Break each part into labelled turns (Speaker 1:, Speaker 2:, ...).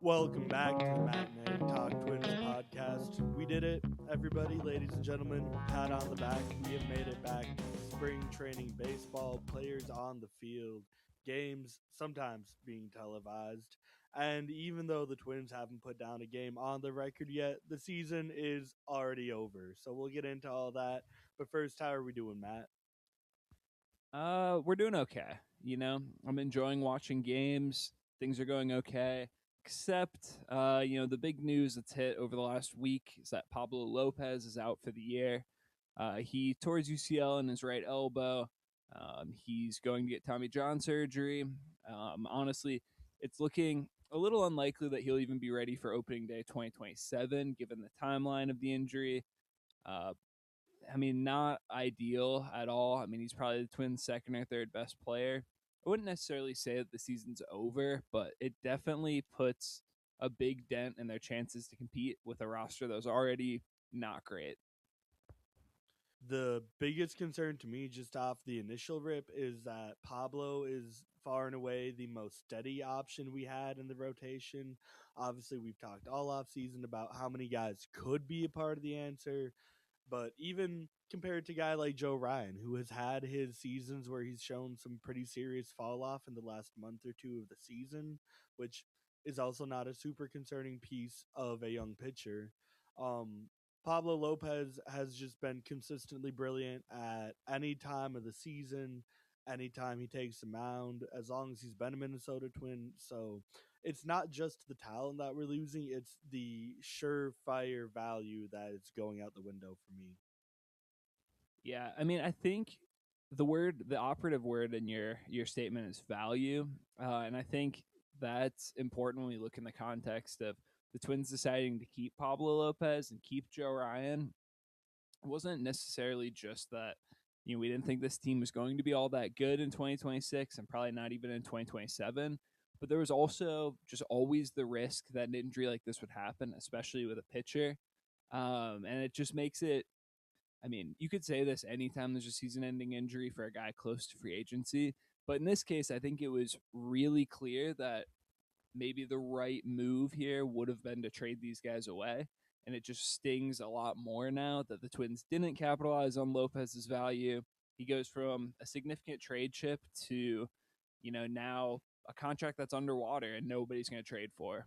Speaker 1: Welcome back to the Matinee Talk Twins podcast. We did it, everybody, ladies and gentlemen. Pat on the back. We have made it back to spring training baseball, players on the field, games sometimes being televised. And even though the Twins haven't put down a game on the record yet, the season is already over. So we'll get into all that. But first, how are we doing, Matt?
Speaker 2: We're doing okay. I'm enjoying watching games. Things are going okay. Except, the big news that's hit over the last week is that Pablo Lopez is out for the year. He tore his UCL in his right elbow. He's going to get Tommy John surgery. Honestly, it's looking a little unlikely that he'll even be ready for opening day 2027, given the timeline of the injury. Uh, not ideal at all. He's probably the Twins' second or third best player. I wouldn't necessarily say that the season's over, but it definitely puts a big dent in their chances to compete with a roster that was already not great.
Speaker 1: The biggest concern to me, just off the initial rip, is that Pablo is far and away the most steady option we had in the rotation. Obviously, we've talked all off season about how many guys could be a part of the answer, but even compared to a guy like Joe Ryan, who has had his seasons where he's shown some pretty serious fall off in the last month or two of the season, which is also not a super concerning piece of a young pitcher. Um, Pablo Lopez has just been consistently brilliant at any time of the season, anytime he takes the mound, as long as he's been a Minnesota Twin. So it's not just the talent that we're losing, it's the surefire value that is going out the window for me.
Speaker 2: Yeah, I think the operative word in your statement is value, and I think that's important when we look in the context of the Twins deciding to keep Pablo Lopez and keep Joe Ryan. It wasn't necessarily just that we didn't think this team was going to be all that good in 2026 and probably not even in 2027, but there was also just always the risk that an injury like this would happen, especially with a pitcher. And it just makes it, you could say this anytime there's a season ending injury for a guy close to free agency, but in this case I think it was really clear that maybe the right move here would have been to trade these guys away. And it just stings a lot more now that the Twins didn't capitalize on Lopez's value. He goes from a significant trade chip to, now a contract that's underwater and nobody's going to trade for.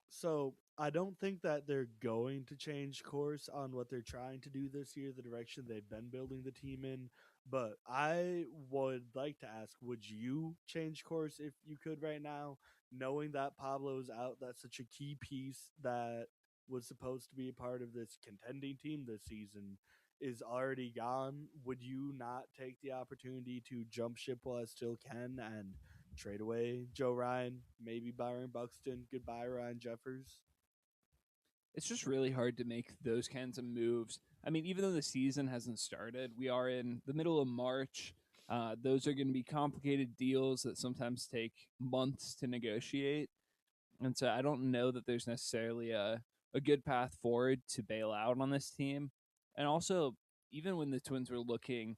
Speaker 1: So I don't think that they're going to change course on what they're trying to do this year, the direction they've been building the team in. But I would like to ask, would you change course if you could right now, knowing that Pablo's out? That's such a key piece that was supposed to be a part of this contending team this season is already gone. Would you not take the opportunity to jump ship while I still can and trade away Joe Ryan, maybe Byron Buxton, goodbye Ryan Jeffers?
Speaker 2: It's just really hard to make those kinds of moves. Even though the season hasn't started, we are in the middle of March. Those are going to be complicated deals that sometimes take months to negotiate. And so I don't know that there's necessarily a good path forward to bail out on this team. And also, even when the Twins were looking,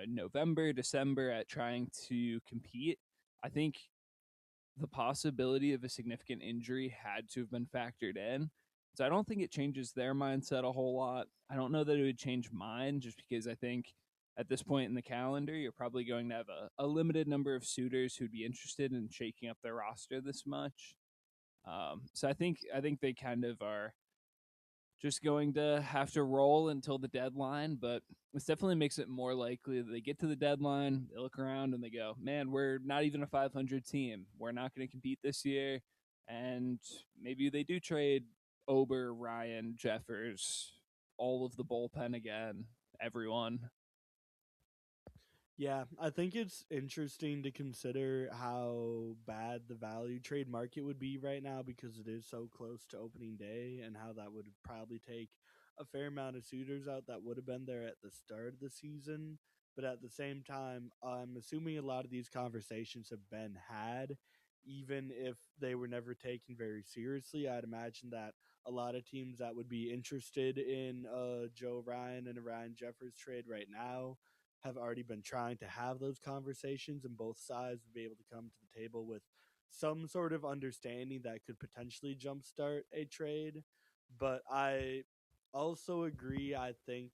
Speaker 2: November, December at trying to compete, I think the possibility of a significant injury had to have been factored in. So I don't think it changes their mindset a whole lot. I don't know that it would change mine just because I think at this point in the calendar, you're probably going to have a limited number of suitors who'd be interested in shaking up their roster this much. So I think they kind of are just going to have to roll until the deadline, but this definitely makes it more likely that they get to the deadline, they look around and they go, man, we're not even a 500 team. We're not going to compete this year. And maybe they do trade Ober, Ryan, Jeffers, all of the bullpen again, everyone.
Speaker 1: Yeah, I think it's interesting to consider how bad the value trade market would be right now because it is so close to opening day and how that would probably take a fair amount of suitors out that would have been there at the start of the season. But at the same time, I'm assuming a lot of these conversations have been had, even if they were never taken very seriously. I'd imagine that a lot of teams that would be interested in Joe Ryan and a Ryan Jeffers trade right now have already been trying to have those conversations, and both sides would be able to come to the table with some sort of understanding that could potentially jumpstart a trade. But I also agree. I think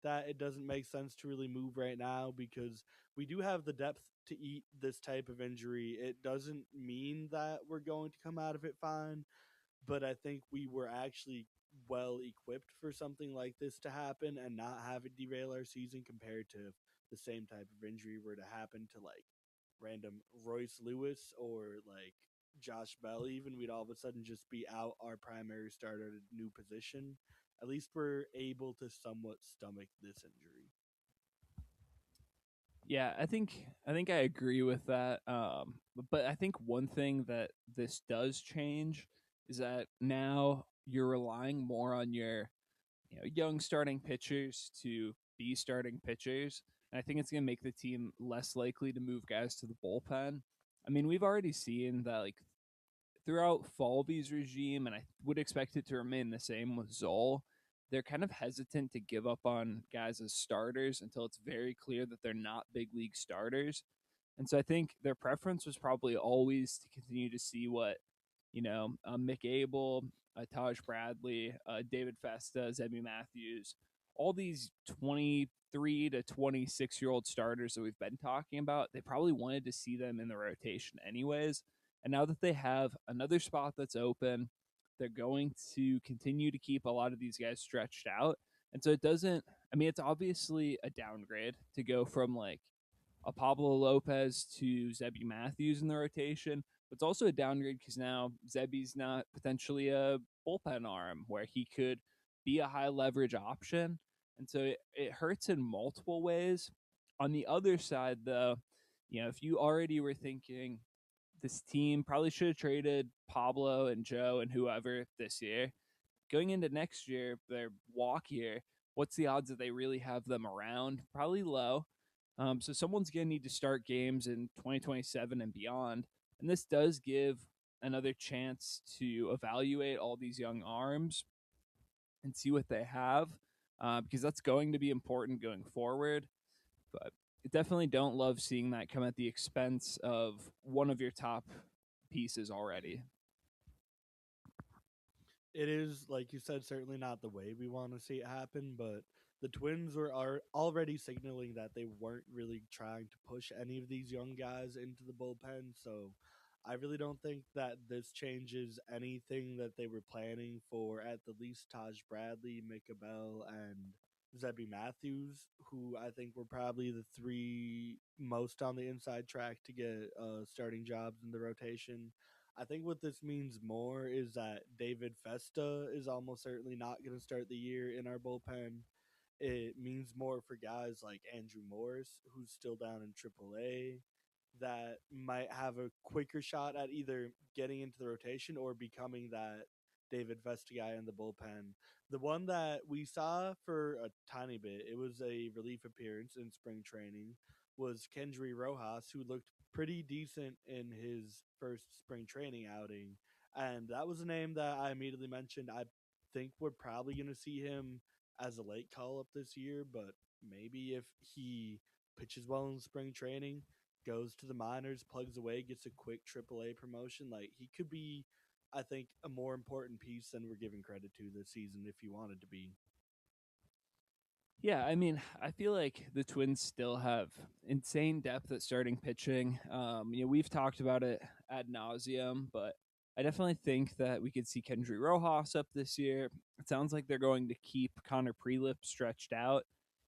Speaker 1: that it doesn't make sense to really move right now because we do have the depth to eat this type of injury. It doesn't mean that we're going to come out of it fine, but I think we were actually well equipped for something like this to happen and not have it derail our season compared to if the same type of injury were to happen to like random Royce Lewis or like Josh Bell even. We'd all of a sudden just be out our primary starter at a new position. At least we're able to somewhat stomach this injury.
Speaker 2: Yeah, I think I agree with that. But I think one thing that this does change is that now you're relying more on your young starting pitchers to be starting pitchers. And I think it's going to make the team less likely to move guys to the bullpen. I mean, we've already seen that like throughout Falvey's regime, and I would expect it to remain the same with Zoll. They're kind of hesitant to give up on guys as starters until it's very clear that they're not big league starters. And so I think their preference was probably always to continue to see what, Mick Abel, Taj Bradley, David Festa, Zebby Matthews, all these 23 to 26-year-old starters that we've been talking about, they probably wanted to see them in the rotation anyways. And now that they have another spot that's open, they're going to continue to keep a lot of these guys stretched out. And so it doesn't, I mean, it's obviously a downgrade to go from like a Pablo Lopez to Zebby Matthews in the rotation. But it's also a downgrade because now Zebby's not potentially a bullpen arm where he could be a high leverage option. And so it hurts in multiple ways. On the other side, though, if you already were thinking this team probably should have traded Pablo and Joe and whoever this year, going into next year, their walk year, what's the odds that they really have them around? Probably low. So someone's going to need to start games in 2027 and beyond. And this does give another chance to evaluate all these young arms and see what they have, because that's going to be important going forward. But I definitely don't love seeing that come at the expense of one of your top pieces already.
Speaker 1: It is, like you said, certainly not the way we want to see it happen, but the Twins are already signaling that they weren't really trying to push any of these young guys into the bullpen. So I really don't think that this changes anything that they were planning for at the least Taj Bradley, Micah Bell, and Zebby Matthews, who I think were probably the three most on the inside track to get starting jobs in the rotation. I think what this means more is that David Festa is almost certainly not going to start the year in our bullpen. It means more for guys like Andrew Morris, who's still down in AAA, that might have a quicker shot at either getting into the rotation or becoming that David Festa guy in the bullpen. The one that we saw for a tiny bit, it was a relief appearance in spring training, was Kendry Rojas, who looked pretty decent in his first spring training outing. And that was a name that I immediately mentioned. I think we're probably going to see him as a late call up this year, but maybe if he pitches well in spring training, goes to the minors, plugs away, gets a quick AAA promotion, like he could be, I think, a more important piece than we're giving credit to this season if he wanted to be.
Speaker 2: Yeah, I mean, I feel like the Twins still have insane depth at starting pitching. We've talked about it ad nauseum, but I definitely think that we could see Kendry Rojas up this year. It sounds like they're going to keep Connor Prelip stretched out.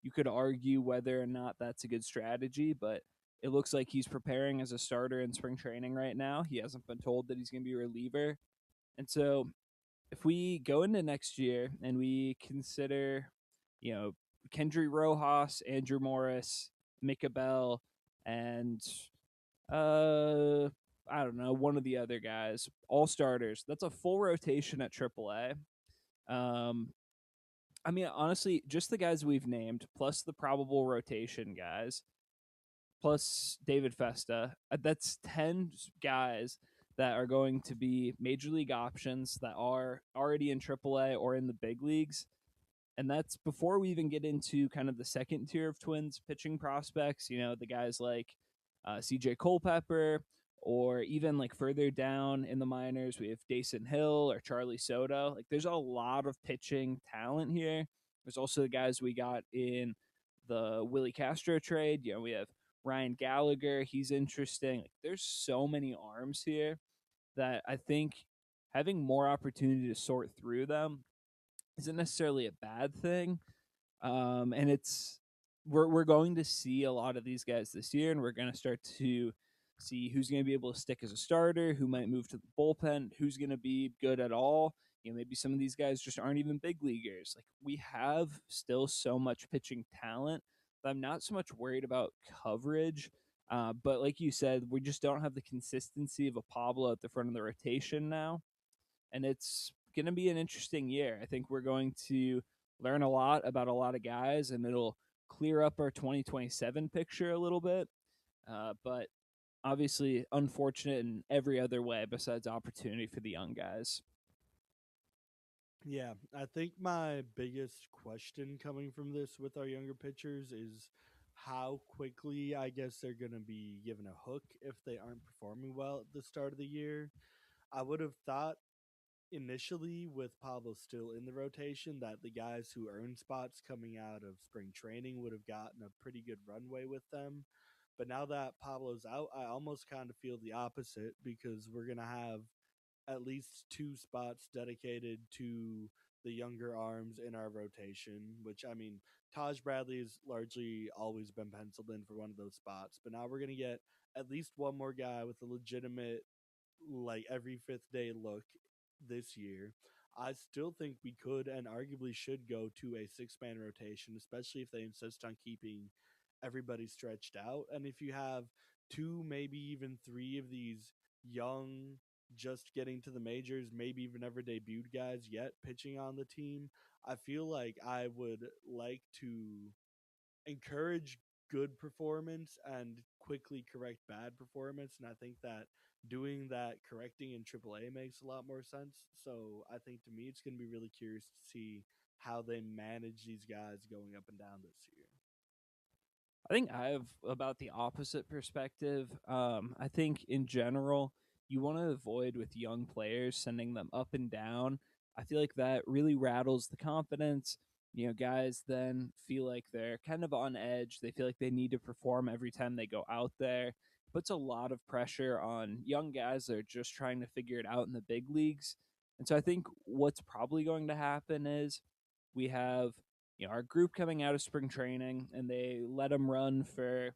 Speaker 2: You could argue whether or not that's a good strategy, but it looks like he's preparing as a starter in spring training right now. He hasn't been told that he's going to be a reliever. And so if we go into next year and we consider, you know, Kendry Rojas, Andrew Morris, Micah Bell, and uh I don't know, one of the other guys, all starters. That's a full rotation at AAA. Um I mean, honestly, just the guys we've named, plus the probable rotation guys, plus David Festa, that's 10 guys that are going to be major league options that are already in AAA or in the big leagues. And that's before we even get into kind of the second tier of Twins pitching prospects, the guys like CJ Culpepper or even like further down in the minors, we have Dason Hill or Charlie Soto. Like there's a lot of pitching talent here. There's also the guys we got in the Willie Castro trade. You know, we have Ryan Gallagher. He's interesting. Like there's so many arms here that I think having more opportunity to sort through them isn't necessarily a bad thing. And it's we're going to see a lot of these guys this year, and we're going to start to see who's going to be able to stick as a starter, who might move to the bullpen, who's going to be good at all. You know, maybe some of these guys just aren't even big leaguers. Like we have still so much pitching talent that I'm not so much worried about coverage. But like you said, we just don't have the consistency of a Pablo at the front of the rotation now, and it's going to be an interesting year. I think we're going to learn a lot about a lot of guys, and it'll clear up our 2027 picture a little bit. But obviously, unfortunate in every other way besides opportunity for the young guys.
Speaker 1: Yeah, I think my biggest question coming from this with our younger pitchers is how quickly I guess they're going to be given a hook if they aren't performing well at the start of the year. I would have thought initially with Pablo still in the rotation that the guys who earned spots coming out of spring training would have gotten a pretty good runway with them. But now that Pablo's out, I almost kind of feel the opposite because we're going to have at least two spots dedicated to the younger arms in our rotation, which I mean, Taj Bradley has largely always been penciled in for one of those spots, but now we're going to get at least one more guy with a legitimate, like every fifth day look this year. I still think we could and arguably should go to a six-man rotation, especially if they insist on keeping everybody stretched out. And if you have two, maybe even three of these young, just getting to the majors, maybe even never debuted guys yet pitching on the team, I feel like I would like to encourage good performance and quickly correct bad performance. And I think that doing that correcting in AAA makes a lot more sense. So I think to me, it's going to be really curious to see how they manage these guys going up and down this year.
Speaker 2: I think I have about the opposite perspective. I think in general, you want to avoid with young players sending them up and down. I feel like that really rattles the confidence. You know, guys then feel like they're kind of on edge. They feel like they need to perform every time they go out there. It puts a lot of pressure on young guys that are just trying to figure it out in the big leagues. And so I think what's probably going to happen is we have our group coming out of spring training, and they let them run for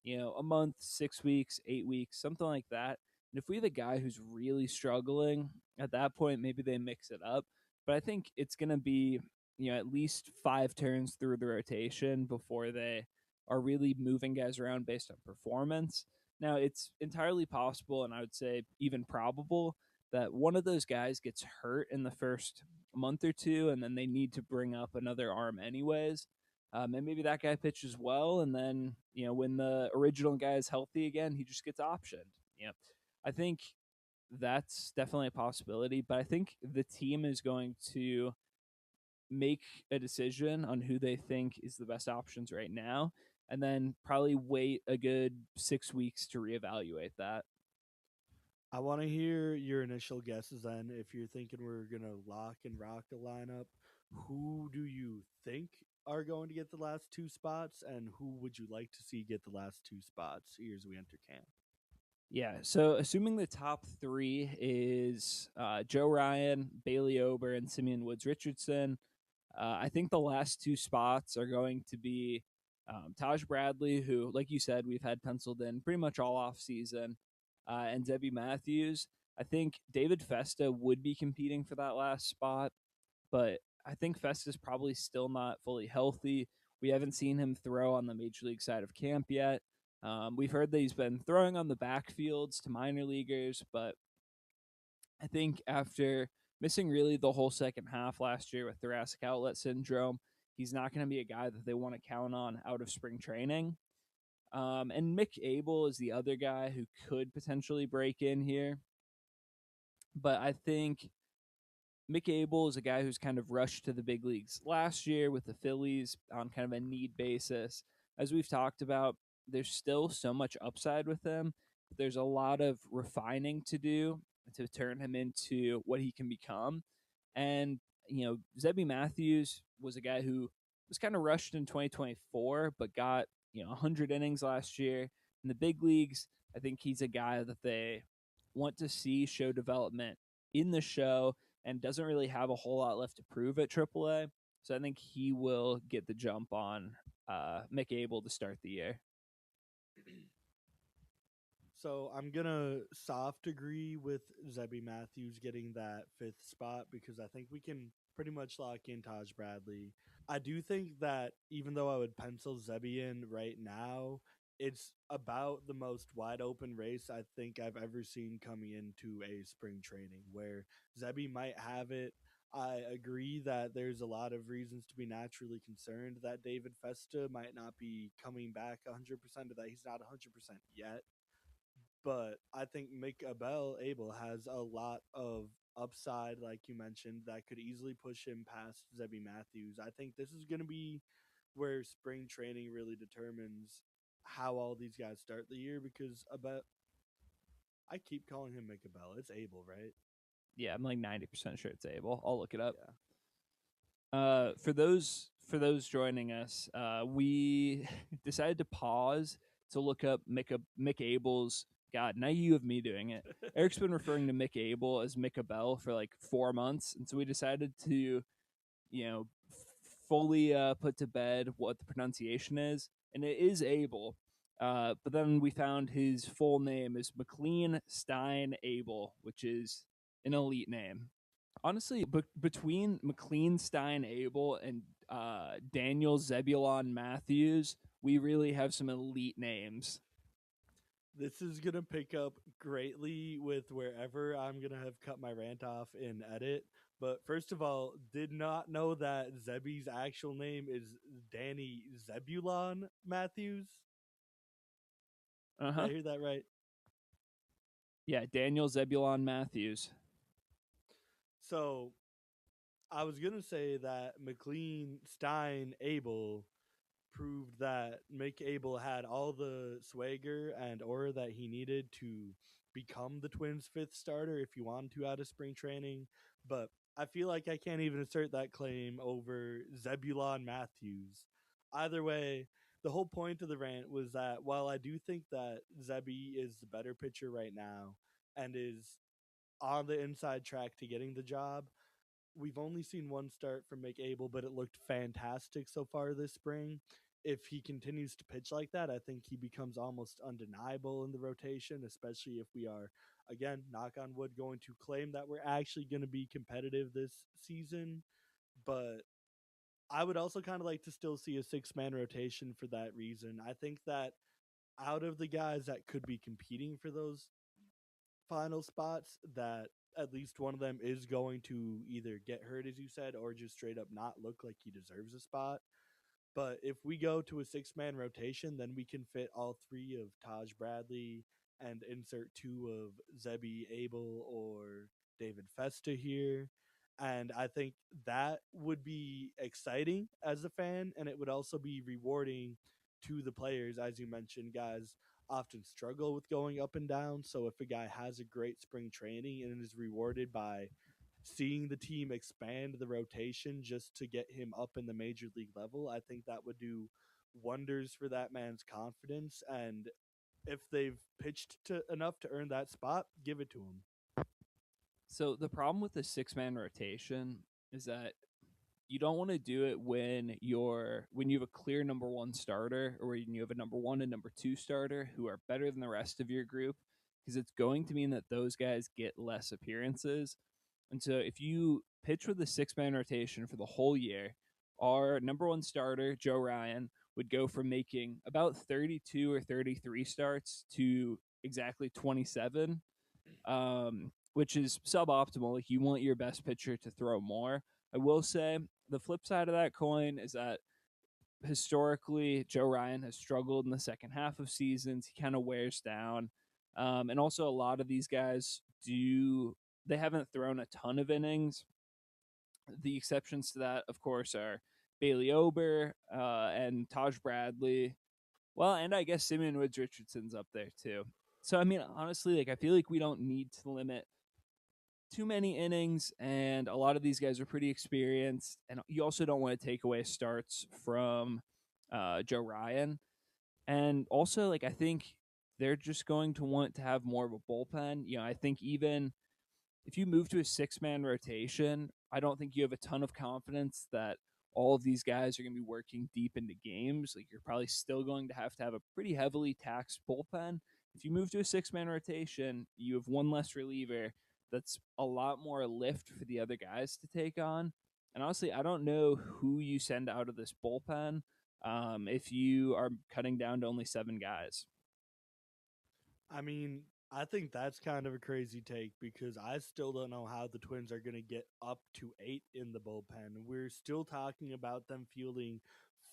Speaker 2: a month, 6 weeks, 8 weeks, something like that. And if we have a guy who's really struggling at that point, maybe they mix it up. But I think it's going to be at least 5 turns through the rotation before they are really moving guys around based on performance. Now, it's entirely possible, and I would say even probable, that one of those guys gets hurt in the first month or two, and then they need to bring up another arm anyways. And maybe that guy pitches well, and then when the original guy is healthy again, he just gets optioned. I think that's definitely a possibility, but I think the team is going to make a decision on who they think is the best options right now, and then probably wait a good 6 weeks to reevaluate that.
Speaker 1: I want to hear your initial guesses then. If you're thinking we're going to lock and rock a lineup, who do you think are going to get the last two spots, and who would you like to see get the last two spots here as we enter camp?
Speaker 2: Yeah, so assuming the top three is Joe Ryan, Bailey Ober, and Simeon Woods Richardson, I think the last two spots are going to be Taj Bradley, who, like you said, we've had penciled in pretty much all off season, and Debbie Matthews. I think David Festa would be competing for that last spot, but I think Festa's probably still not fully healthy. We haven't seen him throw on the major league side of camp yet. We've heard that he's been throwing on the backfields to minor leaguers, but I think after missing really the whole second half last year with thoracic outlet syndrome, he's not going to be a guy that they want to count on out of spring training. And Mick Abel is the other guy who could potentially break in here. But I think Mick Abel is a guy who's kind of rushed to the big leagues last year with the Phillies on kind of a need basis. As we've talked about, there's still so much upside with him There's a lot of refining to do to turn him into what he can become. And, Zebby Matthews was a guy who was kind of rushed in 2024, but got, 100 innings last year in the big leagues. I think he's a guy that they want to see show development in the show and doesn't really have a whole lot left to prove at AAA. So I think he will get the jump on Mick Abel to start the year.
Speaker 1: So I'm gonna soft agree with Zebby Matthews getting that fifth spot because I think we can pretty much lock in Taj Bradley. I do think that even though I would pencil Zebby in right now, it's about the most wide open race I think I've ever seen coming into a spring training where Zebby might have it. I agree that there's a lot of reasons to be naturally concerned that David Festa might not be coming back 100%, or that he's not 100% yet, but I think Mick Abel has a lot of upside, like you mentioned, that could easily push him past Zebby Matthews. I think this is going to be where spring training really determines how all these guys start the year because about I keep calling him Mick Abel. It's Abel, right?
Speaker 2: Yeah, I'm like 90% sure it's Abel. I'll look it up.
Speaker 1: Yeah.
Speaker 2: For those joining us, we decided to pause to look up Mick Abel's. God, now you have me doing it. Eric's been referring to Mick Abel as Mick Abel for like 4 months, and so we decided to, fully put to bed what the pronunciation is, and it is Abel. But then we found his full name is McLean Stein Abel, which is an elite name. Honestly, between McLean Stein Abel and Daniel Zebulon Matthews, we really have some elite names.
Speaker 1: This is going to pick up greatly with wherever I'm going to have cut my rant off in edit. But first of all, did not know that Zebby's actual name is Danny Zebulon Matthews.
Speaker 2: Uh
Speaker 1: Did I
Speaker 2: huh.
Speaker 1: hear that right?
Speaker 2: Yeah, Daniel Zebulon Matthews.
Speaker 1: So I was going to say that McLean Stein Abel proved that Mick Abel had all the swagger and aura that he needed to become the Twins' fifth starter if you wanted to out of spring training. But I feel like I can't even assert that claim over Zebulon Matthews. Either way, the whole point of the rant was that while I do think that Zebby is the better pitcher right now and is on the inside track to getting the job, we've only seen one start from Mick Abel, but it looked fantastic so far this spring. If he continues to pitch like that, I think he becomes almost undeniable in the rotation, especially if we are, again, knock on wood, going to claim that we're actually going to be competitive this season. But I would also kind of like to still see a six-man rotation for that reason. I think that out of the guys that could be competing for those final spots, that at least one of them is going to either get hurt, as you said, or just straight up not look like he deserves a spot. But if we go to a six-man rotation, then we can fit all three of Taj Bradley and insert two of Zebby Abel or David Festa here. And I think that would be exciting as a fan, and it would also be rewarding to the players. As you mentioned, guys often struggle with going up and down. So if a guy has a great spring training and is rewarded by seeing the team expand the rotation just to get him up in the major league level, I think that would do wonders for that man's confidence. And if they've pitched to enough to earn that spot, give it to him.
Speaker 2: So the problem with the 6-man rotation is that you don't want to do it when you have a clear number one starter, or when you have a number one and number two starter who are better than the rest of your group, because it's going to mean that those guys get less appearances. And so if you pitch with a 6-man rotation for the whole year, our number one starter, Joe Ryan, would go from making about 32 or 33 starts to exactly 27, which is suboptimal. Like, you want your best pitcher to throw more. I will say the flip side of that coin is that historically Joe Ryan has struggled in the second half of seasons. He kind of wears down. And also a lot of these guys they haven't thrown a ton of innings. The exceptions to that, of course, are Bailey Ober and Taj Bradley. Well, and I guess Simeon Woods Richardson's up there too. So I mean, honestly, like I feel like we don't need to limit too many innings, and a lot of these guys are pretty experienced. And you also don't want to take away starts from Joe Ryan. And also, like I think they're just going to want to have more of a bullpen. You know, I think even if you move to a 6-man rotation, I don't think you have a ton of confidence that all of these guys are going to be working deep into games. Like you're probably still going to have a pretty heavily taxed bullpen. If you move to a 6-man rotation, you have one less reliever. That's a lot more lift for the other guys to take on. And honestly, I don't know who you send out of this bullpen if you are cutting down to only 7 guys.
Speaker 1: I mean, I think that's kind of a crazy take because I still don't know how the Twins are going to get up to 8 in the bullpen. We're still talking about them fielding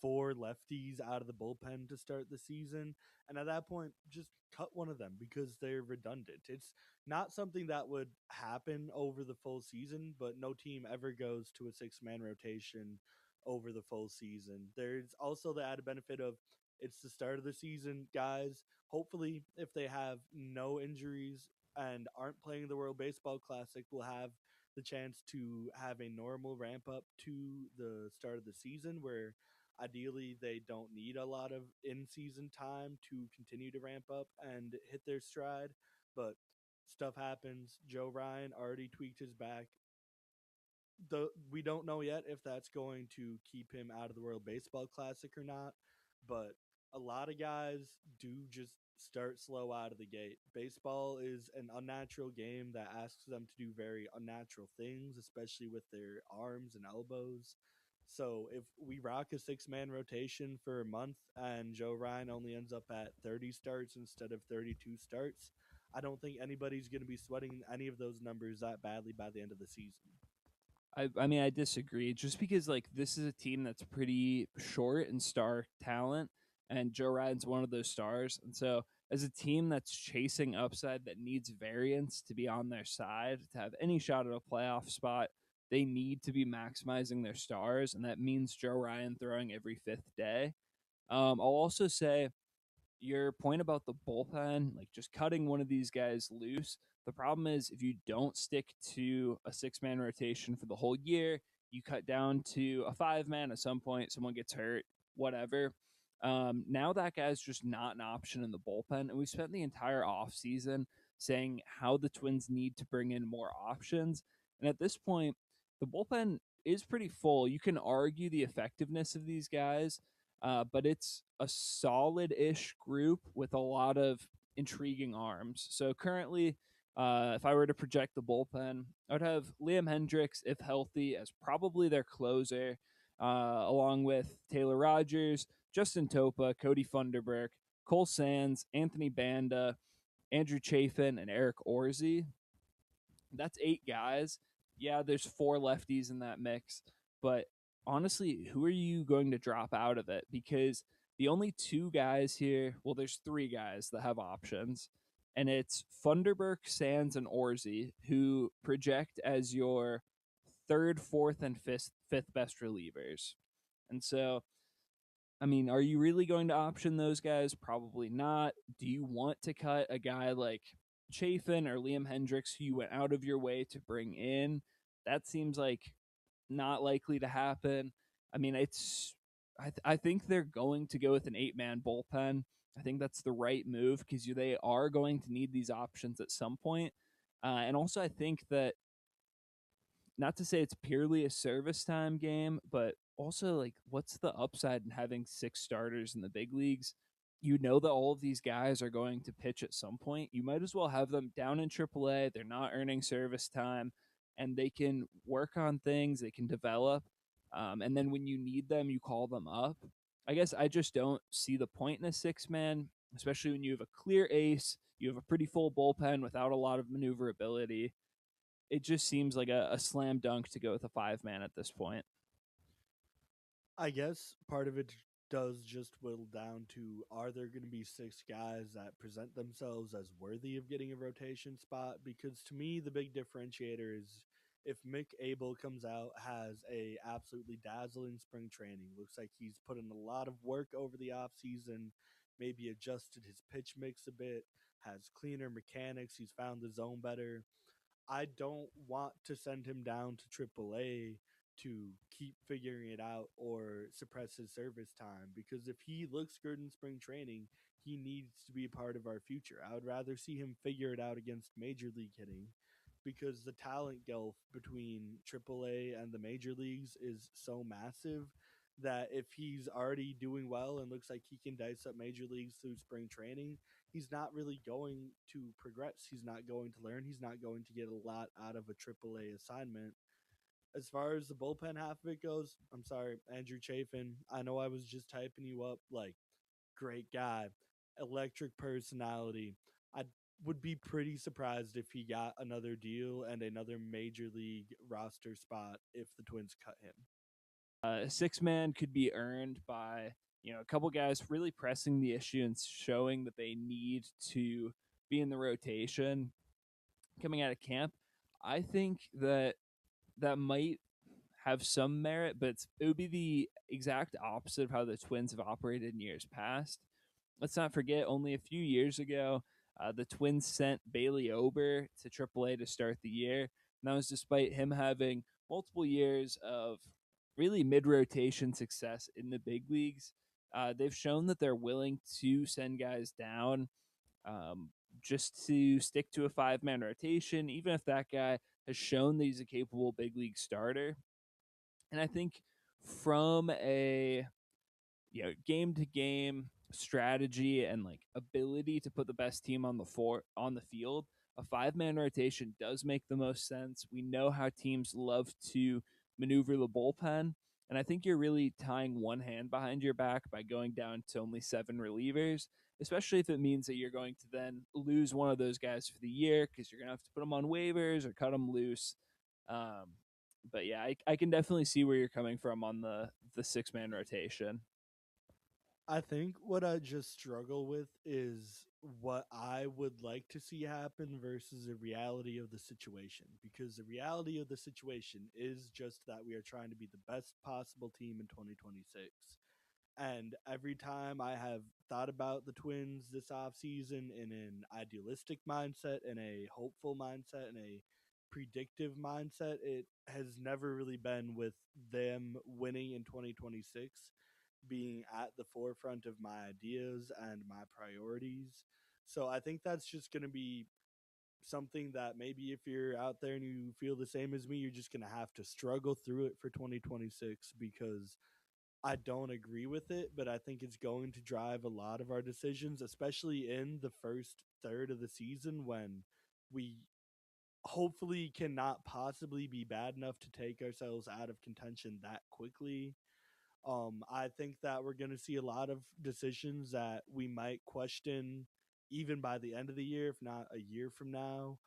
Speaker 1: 4 lefties out of the bullpen to start the season. And at that point, just cut one of them because they're redundant. It's not something that would happen over the full season, but no team ever goes to a 6-man rotation over the full season. There's also the added benefit of it's the start of the season, guys. Hopefully, if they have no injuries and aren't playing the World Baseball Classic, we'll have the chance to have a normal ramp up to the start of the season where ideally they don't need a lot of in season time to continue to ramp up and hit their stride. But stuff happens. Joe Ryan already tweaked his back. We don't know yet if that's going to keep him out of the World Baseball Classic or not, but a lot of guys do just start slow out of the gate. Baseball is an unnatural game that asks them to do very unnatural things, especially with their arms and elbows. So if we rock a 6-man rotation for a month and Joe Ryan only ends up at 30 starts instead of 32 starts, I don't think anybody's going to be sweating any of those numbers that badly by the end of the season.
Speaker 2: I mean, I disagree. Just because like this is a team that's pretty short in star talent, and Joe Ryan's one of those stars, and so as a team that's chasing upside that needs variance to be on their side to have any shot at a playoff spot, they need to be maximizing their stars, and that means Joe Ryan throwing every 5th day. I'll also say your point about the bullpen, like just cutting one of these guys loose. The problem is if you don't stick to a 6-man rotation for the whole year, you cut down to a 5-man at some point, someone gets hurt, whatever. Now that guy's just not an option in the bullpen. And we spent the entire offseason saying how the Twins need to bring in more options. And at this point, the bullpen is pretty full. You can argue the effectiveness of these guys, but it's a solid ish group with a lot of intriguing arms. So currently, if I were to project the bullpen, I would have Liam Hendricks, if healthy, as probably their closer, along with Taylor Rogers, Justin Topa, Cody Funderburk, Cole Sands, Anthony Banda, Andrew Chafin, and Eric Orzi. That's 8 guys. Yeah, there's 4 lefties in that mix, but honestly, who are you going to drop out of it? Because the only 2 guys here, well, there's 3 guys that have options, and it's Funderburk, Sands, and Orzi, who project as your third, fourth, and fifth best relievers. And so I mean, are you really going to option those guys? Probably not. Do you want to cut a guy like Chafin or Liam Hendricks who you went out of your way to bring in? That seems like not likely to happen. I mean, I think they're going to go with an 8-man bullpen. I think that's the right move because they are going to need these options at some point. And also, I think that not to say it's purely a service time game, but also like what's the upside in having 6 starters in the big leagues? You know that all of these guys are going to pitch at some point. You might as well have them down in AAA. They're not earning service time, and they can work on things. They can develop, and then when you need them, you call them up. I guess I just don't see the point in a 6-man, especially when you have a clear ace. You have a pretty full bullpen without a lot of maneuverability. It just seems like a slam dunk to go with a 5-man at this point.
Speaker 1: I guess part of it does just whittle down to are there going to be 6 guys that present themselves as worthy of getting a rotation spot? Because to me, the big differentiator is if Mick Abel comes out, has a absolutely dazzling spring training, looks like he's put in a lot of work over the offseason, maybe adjusted his pitch mix a bit, has cleaner mechanics, he's found the zone better. I don't want to send him down to AAA to keep figuring it out or suppress his service time, because if he looks good in spring training, he needs to be part of our future. I would rather see him figure it out against major league hitting, because the talent gulf between AAA and the major leagues is so massive that if he's already doing well and looks like he can dice up major leagues through spring training, he's not really going to progress. He's not going to learn. He's not going to get a lot out of a AAA assignment. As far as the bullpen half of it goes, I'm sorry, Andrew Chafin. I know I was just typing you up like great guy, electric personality. I would be pretty surprised if he got another deal and another major league roster spot if the Twins cut him.
Speaker 2: A six man could be earned by a couple guys really pressing the issue and showing that they need to be in the rotation coming out of camp. I think that that might have some merit, but it would be the exact opposite of how the Twins have operated in years past. Let's not forget, only a few years ago, the Twins sent Bailey Ober to AAA to start the year. And that was despite him having multiple years of really mid rotation success in the big leagues. They've shown that they're willing to send guys down um, just to stick to a 5-man rotation, even if that guy has shown that he's a capable big league starter. And I think from a game to game strategy and like ability to put the best team on the field, a 5-man rotation does make the most sense. We know how teams love to maneuver the bullpen, and I think you're really tying one hand behind your back by going down to only 7 relievers, especially if it means that you're going to then lose one of those guys for the year because you're going to have to put them on waivers or cut them loose. um, but yeah, I can definitely see where you're coming from on the 6-man rotation.
Speaker 1: I think what I just struggle with is what I would like to see happen versus the reality of the situation. Because the reality of the situation is just that we are trying to be the best possible team in 2026. And every time I have thought about the Twins this offseason in an idealistic mindset, in a hopeful mindset, in a predictive mindset, it has never really been with them winning in 2026 being at the forefront of my ideas and my priorities. So I think that's just going to be something that maybe if you're out there and you feel the same as me, you're just going to have to struggle through it for 2026, because I don't agree with it, but I think it's going to drive a lot of our decisions, especially in the first third of the season when we hopefully cannot possibly be bad enough to take ourselves out of contention that quickly. I think that we're going to see a lot of decisions that we might question even by the end of the year, if not a year from now.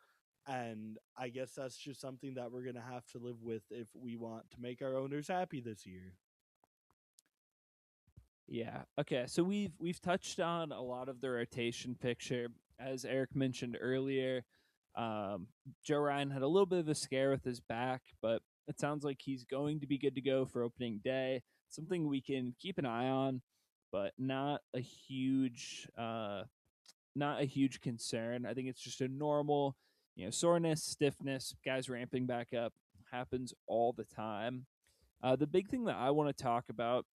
Speaker 1: And I guess that's just something that we're going to have to live with if we want to make our owners happy this year.
Speaker 2: Yeah. Okay. So we've touched on a lot of the rotation picture, as Eric mentioned earlier. Joe Ryan had a little bit of a scare with his back, but it sounds like he's going to be good to go for opening day. Something we can keep an eye on, but not a huge concern. I think it's just a normal, soreness, stiffness, guys ramping back up happens all the time. The big thing that I want to talk about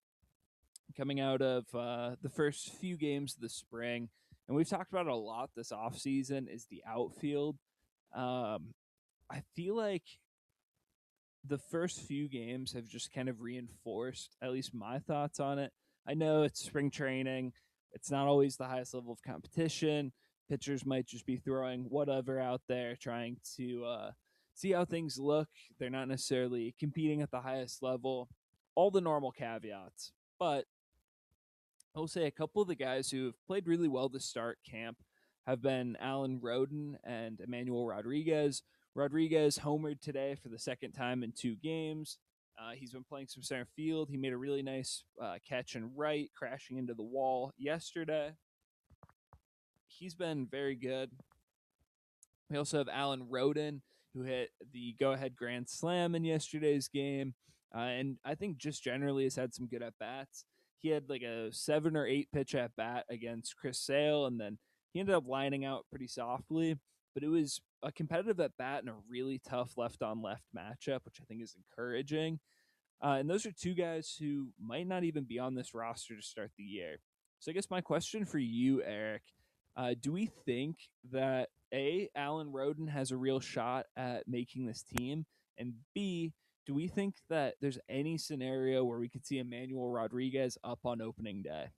Speaker 2: coming out of the first few games of the spring, and we've talked about it a lot this offseason, is the outfield. I feel like the first few games have just kind of reinforced at least my thoughts on it. I know it's spring training, it's not always the highest level of competition. Pitchers might just be throwing whatever out there, trying to see how things look. They're not necessarily competing at the highest level. All the normal caveats. But I'll say a couple of the guys who have played really well to start camp have been Alan Roden and Emmanuel Rodriguez. Rodriguez homered today for the second time in 2 games. He's been playing some center field. He made a really nice catch and right, crashing into the wall yesterday. He's been very good. We also have Alan Roden, who hit the go-ahead grand slam in yesterday's game, and I think just generally has had some good at-bats. he had like a 7 or 8 pitch at bat against Chris Sale, and then he ended up lining out pretty softly. But it was a competitive at bat and a really tough left on left matchup, which I think is encouraging. And those are two guys who might not even be on this roster to start the year. So I guess my question for you, Eric, do we think that A, Alan Roden has a real shot at making this team? And B, do we think that there's any scenario where we could see Emmanuel Rodriguez up on opening day?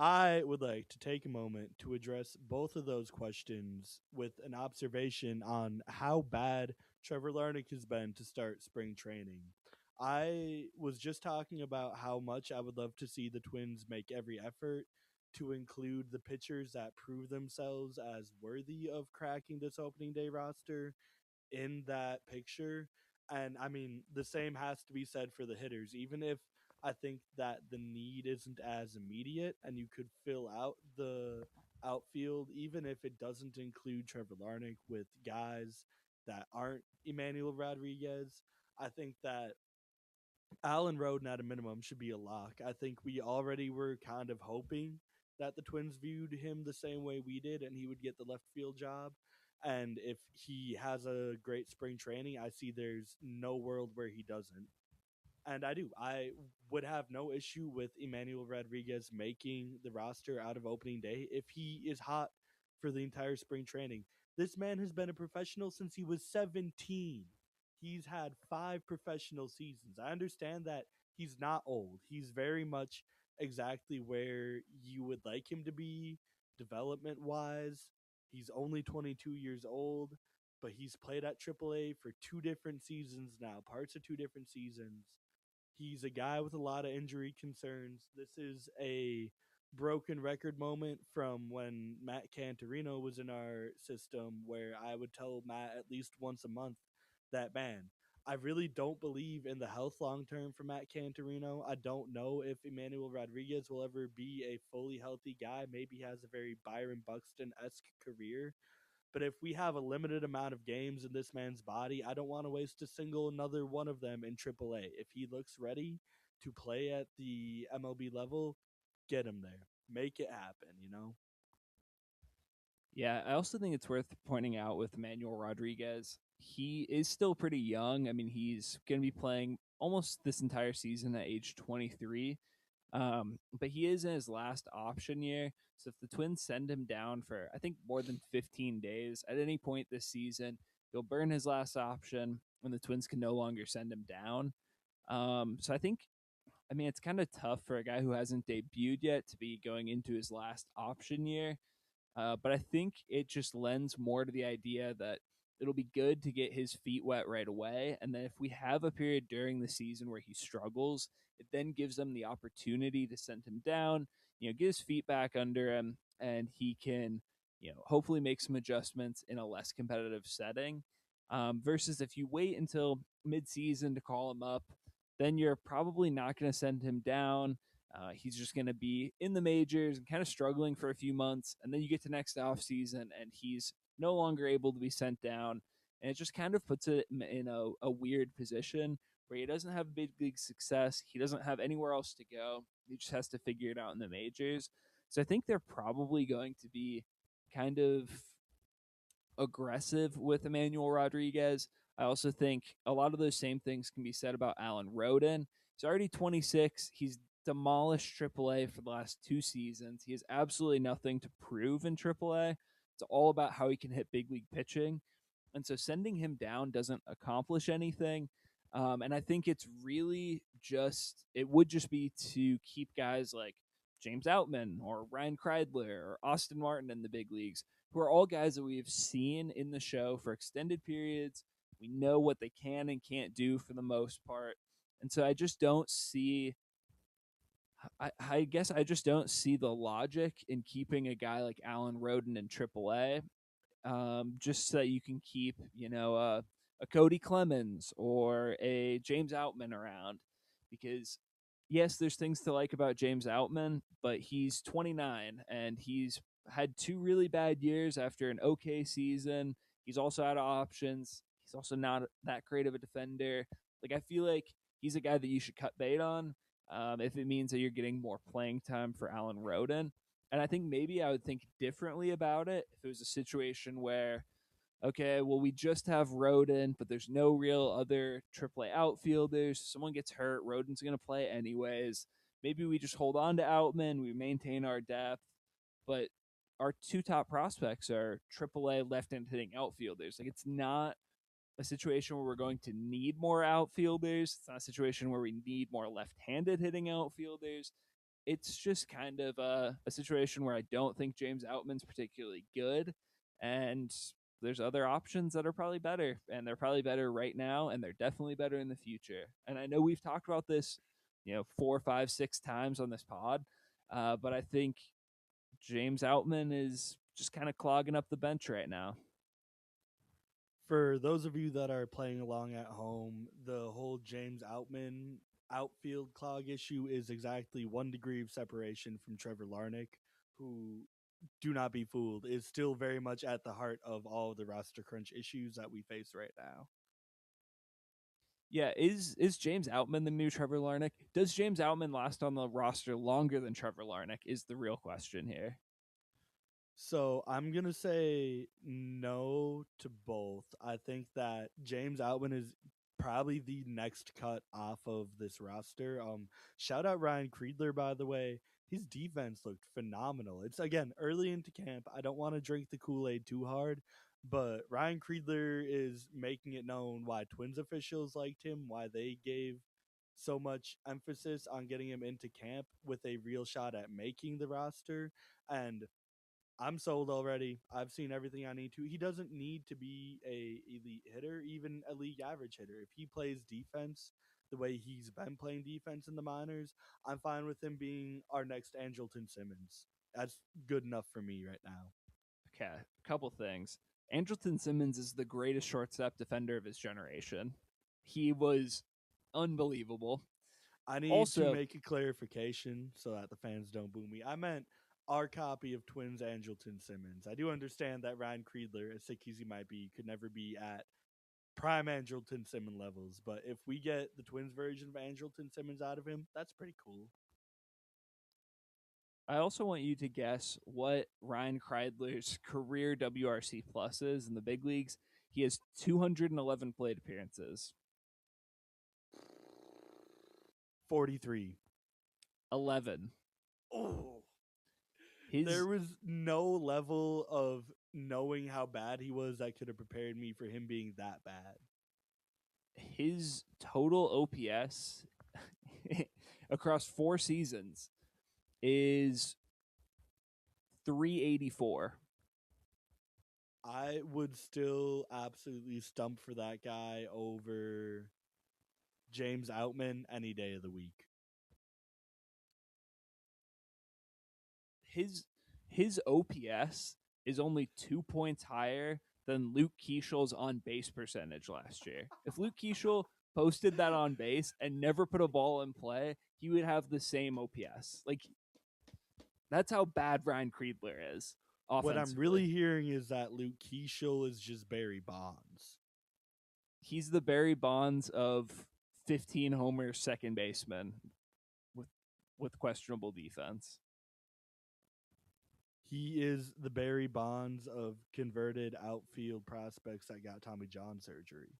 Speaker 1: I would like to take a moment to address both of those questions with an observation on how bad Trevor Larnach has been to start spring training. I was just talking about how much I would love to see the Twins make every effort to include the pitchers that prove themselves as worthy of cracking this opening day roster in that picture. And I mean, the same has to be said for the hitters. Even if I think that the need isn't as immediate and you could fill out the outfield, even if it doesn't include Trevor Larnach with guys that aren't Emmanuel Rodriguez, I think that Allen Roden at a minimum should be a lock. I think we already were kind of hoping that the Twins viewed him the same way we did and he would get the left field job. And if he has a great spring training, I see there's no world where he doesn't. And I do. I would have no issue with Emmanuel Rodriguez making the roster out of opening day if he is hot for the entire spring training. This man has been a professional since he was 17. He's had 5 professional seasons. I understand that he's not old. He's very much exactly where you would like him to be development wise. He's only 22 years old, but he's played at AAA for 2 different seasons now, parts of 2 different seasons. He's a guy with a lot of injury concerns. This is a broken record moment from when Matt Cantorino was in our system, where I would tell Matt at least once a month that, man, I really don't believe in the health long term for Matt Cantorino. I don't know if Emmanuel Rodriguez will ever be a fully healthy guy. Maybe he has a very Byron Buxton esque career, but if we have a limited amount of games in this man's body, I don't want to waste a single another one of them in AAA. If he looks ready to play at the MLB level, get him there. Make it happen, you know?
Speaker 2: Yeah, I also think it's worth pointing out with Emmanuel Rodriguez, he is still pretty young. I mean, he's going to be playing almost this entire season at age 23. But he is in his last option year. So if the Twins send him down for, I think, more than 15 days at any point this season, he'll burn his last option when the Twins can no longer send him down. So I think, I mean, it's kind of tough for a guy who hasn't debuted yet to be going into his last option year. But I think it just lends more to the idea that it'll be good to get his feet wet right away. And then if we have a period during the season where he struggles, it then gives them the opportunity to send him down, get his feet back under him, and he can, hopefully make some adjustments in a less competitive setting. Versus if you wait until midseason to call him up, then you're probably not going to send him down. He's just going to be in the majors and kind of struggling for a few months, and then you get to next off season, and he's no longer able to be sent down, and it just kind of puts it in a weird position where he doesn't have big league success. He doesn't have anywhere else to go. He just has to figure it out in the majors. So I think they're probably going to be kind of aggressive with Emmanuel Rodriguez. I also think a lot of those same things can be said about Alan Roden. He's already 26. He's demolished AAA for the last 2 seasons. He has absolutely nothing to prove in AAA. It's all about how he can hit big league pitching. And so sending him down doesn't accomplish anything. And I think it's really it would just be to keep guys like James Outman or Ryan Kreidler or Austin Martin in the big leagues, who are all guys that we've seen in the show for extended periods. We know what they can and can't do for the most part. And so I just don't see I guess I just don't see the logic in keeping a guy like Alan Roden in AAA, just so that you can keep, a Cody Clemens or a James Outman around. Because, yes, there's things to like about James Outman, but he's 29 and he's had 2 really bad years after an okay season. He's also out of options. He's also not that great of a defender. Like, I feel like he's a guy that you should cut bait on. if it means that you're getting more playing time for Alan Roden. And I think maybe I would think differently about it if it was a situation where, okay, well, we just have Roden, but there's no real other AAA outfielders. Someone gets hurt, Roden's going to play anyways. Maybe we just hold on to Outman, we maintain our depth, but our two top prospects are AAA left-hand hitting outfielders. Like, it's not a situation where we're going to need more outfielders. It's not a situation where we need more left-handed hitting outfielders. It's just kind of a situation where I don't think James Outman's particularly good, and there's other options that are probably better, and they're probably better right now, and they're definitely better in the future. And I know we've talked about this, 4, 5, 6 times on this pod, but I think James Outman is just kind of clogging up the bench right now.
Speaker 1: For those of you that are playing along at home, the whole James Outman outfield clog issue is exactly 1 degree of separation from Trevor Larnach, who, do not be fooled, is still very much at the heart of all of the roster crunch issues that we face right now.
Speaker 2: Yeah, is James Outman the new Trevor Larnach? Does James Outman last on the roster longer than Trevor Larnach is the real question here.
Speaker 1: So I'm gonna say no to both. I think that James Outman is probably the next cut off of this roster. Shout out Ryan Creedler, by the way. His defense looked phenomenal. It's again early into camp. I don't want to drink the Kool-Aid too hard, but Ryan Creedler is making it known why Twins officials liked him, why they gave so much emphasis on getting him into camp with a real shot at making the roster. And I'm sold already. I've seen everything I need to. He doesn't need to be a elite hitter, even a league average hitter. If he plays defense the way he's been playing defense in the minors, I'm fine with him being our next Angelton Simmons. That's good enough for me right now.
Speaker 2: Okay, a couple things. Andrelton Simmons is the greatest shortstop defender of his generation. He was unbelievable.
Speaker 1: I need to
Speaker 2: Also,
Speaker 1: make a clarification so that the fans don't boo me. I meant our copy of Twins Angelton Simmons. I do understand that Ryan Creedler, as sick as he might be, could never be at prime Angelton Simmons levels. But if we get the Twins version of Angelton Simmons out of him, that's pretty cool.
Speaker 2: I also want you to guess what Ryan Kreidler's career WRC plus is in the big leagues. He has 211 plate appearances.
Speaker 1: 43.
Speaker 2: 11.
Speaker 1: Oh, there
Speaker 2: His
Speaker 1: was no level of knowing how bad he was that could have prepared me for him being that bad.
Speaker 2: his total OPS across 4 seasons is 384.
Speaker 1: I would still absolutely stump for that guy over James Outman any day of the week.
Speaker 2: His OPS is only 2 points higher than Luke Keeschel's on base percentage last year. If Luke Keeschel posted that on base and never put a ball in play, he would have the same OPS. Like, that's how bad Ryan Creedler is
Speaker 1: What I'm
Speaker 2: offensively.
Speaker 1: really hearing is that Luke Keeschel is just Barry Bonds.
Speaker 2: He's the Barry Bonds of 15 homer second baseman with questionable defense.
Speaker 1: He is the Barry Bonds of converted outfield prospects that got Tommy John surgery.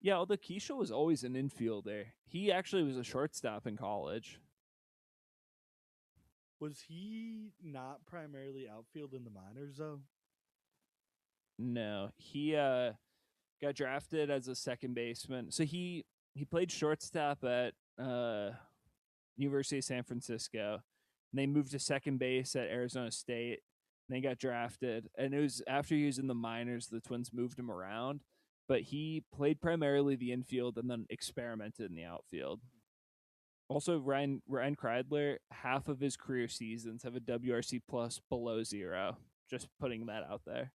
Speaker 2: Yeah, although Keeschel was always an infielder. He actually was a shortstop in college.
Speaker 1: Was he not primarily outfield in the minors, though?
Speaker 2: No, he got drafted as a second baseman. So he played shortstop at University of San Francisco. And they moved to second base at Arizona State. And they got drafted, and it was after he was in the minors, the Twins moved him around. But he played primarily the infield and then experimented in the outfield. Also, Ryan Kreidler, half of his career seasons have a WRC plus below 0. Just putting that out there.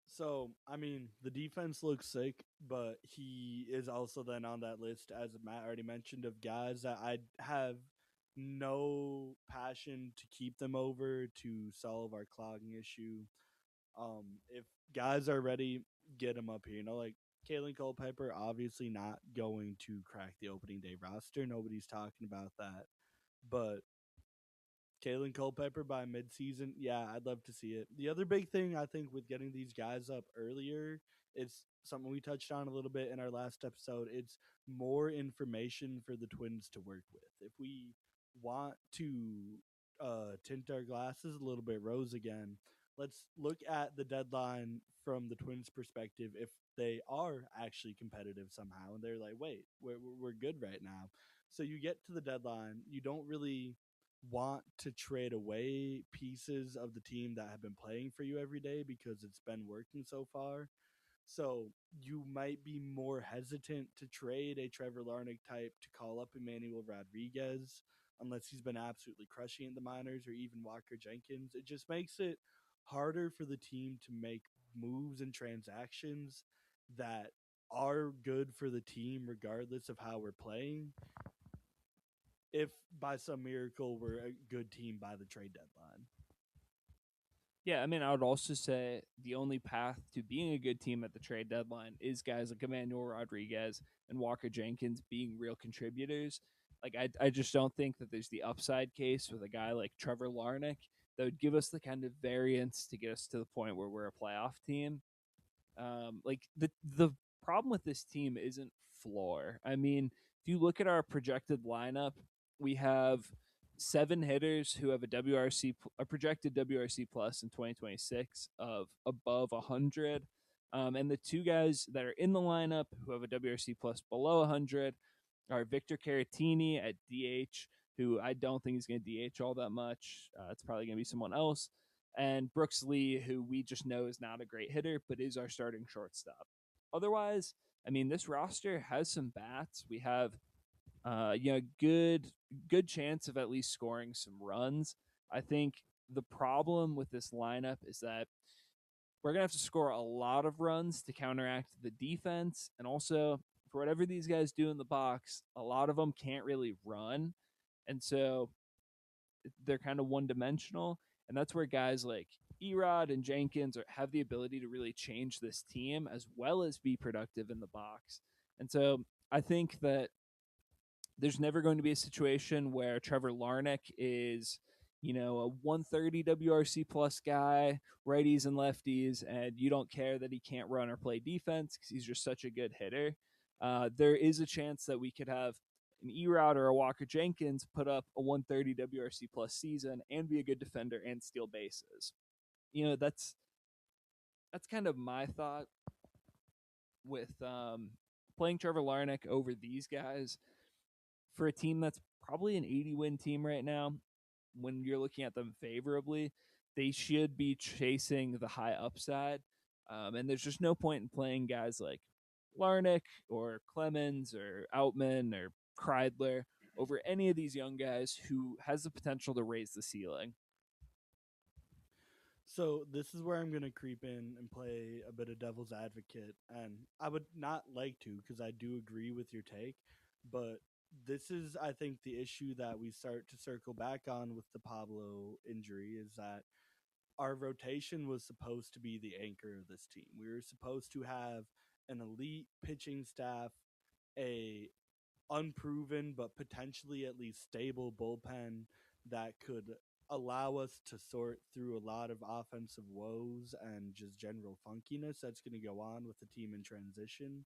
Speaker 1: So, I mean, the defense looks sick, but he is also then on that list, as Matt already mentioned, of guys that I have no passion to keep them over to solve our clogging issue. If guys are ready, get them up here. Like Kalen Culpepper obviously not going to crack the opening day roster. Nobody's talking about that. But Kalen Culpepper by midseason, yeah, I'd love to see it. The other big thing I think with getting these guys up earlier, it's something we touched on a little bit in our last episode. It's more information for the Twins to work with. If we want to tint our glasses a little bit rose again, let's look at the deadline from the Twins' perspective. If they are actually competitive somehow, and they're like, wait, we're good right now. So you get to the deadline, you don't really want to trade away pieces of the team that have been playing for you every day because it's been working so far. So you might be more hesitant to trade a Trevor Larnach type to call up Emmanuel Rodriguez unless he's been absolutely crushing it in the minors, or even Walker Jenkins. It just makes it harder for the team to make moves and transactions that are good for the team regardless of how we're playing, if by some miracle we're a good team by the trade deadline.
Speaker 2: Yeah, I mean, I would also say the only path to being a good team at the trade deadline is guys like Emmanuel Rodriguez and Walker Jenkins being real contributors. Like, I just don't think that there's the upside case with a guy like Trevor Larnach that would give us the kind of variance to get us to the point where we're a playoff team. Like the problem with this team isn't floor. I mean, if you look at our projected lineup, we have 7 hitters who have a projected WRC plus in 2026 of above 100. And the 2 guys that are in the lineup who have a WRC plus below 100 are Victor Caratini at DH, who I don't think is going to DH all that much. It's probably going to be someone else, and Brooks Lee, who we just know is not a great hitter, but is our starting shortstop. Otherwise, I mean, this roster has some bats. We have, good chance of at least scoring some runs. I think the problem with this lineup is that we're gonna have to score a lot of runs to counteract the defense, and also for whatever these guys do in the box, a lot of them can't really run, and so they're kind of one dimensional, and that's where guys like Erod and Jenkins have the ability to really change this team as well as be productive in the box. And so I think that there's never going to be a situation where Trevor Larnach is, a 130 WRC plus guy, righties and lefties, and you don't care that he can't run or play defense because he's just such a good hitter. There is a chance that we could have an Erod or a Walker Jenkins put up a 130 WRC plus season and be a good defender and steal bases. That's kind of my thought with playing Trevor Larnach over these guys for a team that's probably an 80-win team right now. When you're looking at them favorably, they should be chasing the high upside. And there's just no point in playing guys like Larnach or Clemens or Outman or Kreidler over any of these young guys who has the potential to raise the ceiling.
Speaker 1: So this is where I'm going to creep in and play a bit of devil's advocate, and I would not like to because I do agree with your take, but this is, I think, the issue that we start to circle back on with the Pablo injury is that our rotation was supposed to be the anchor of this team. We were supposed to have an elite pitching staff, a unproven but potentially at least stable bullpen that could allow us to sort through a lot of offensive woes and just general funkiness that's going to go on with the team in transition.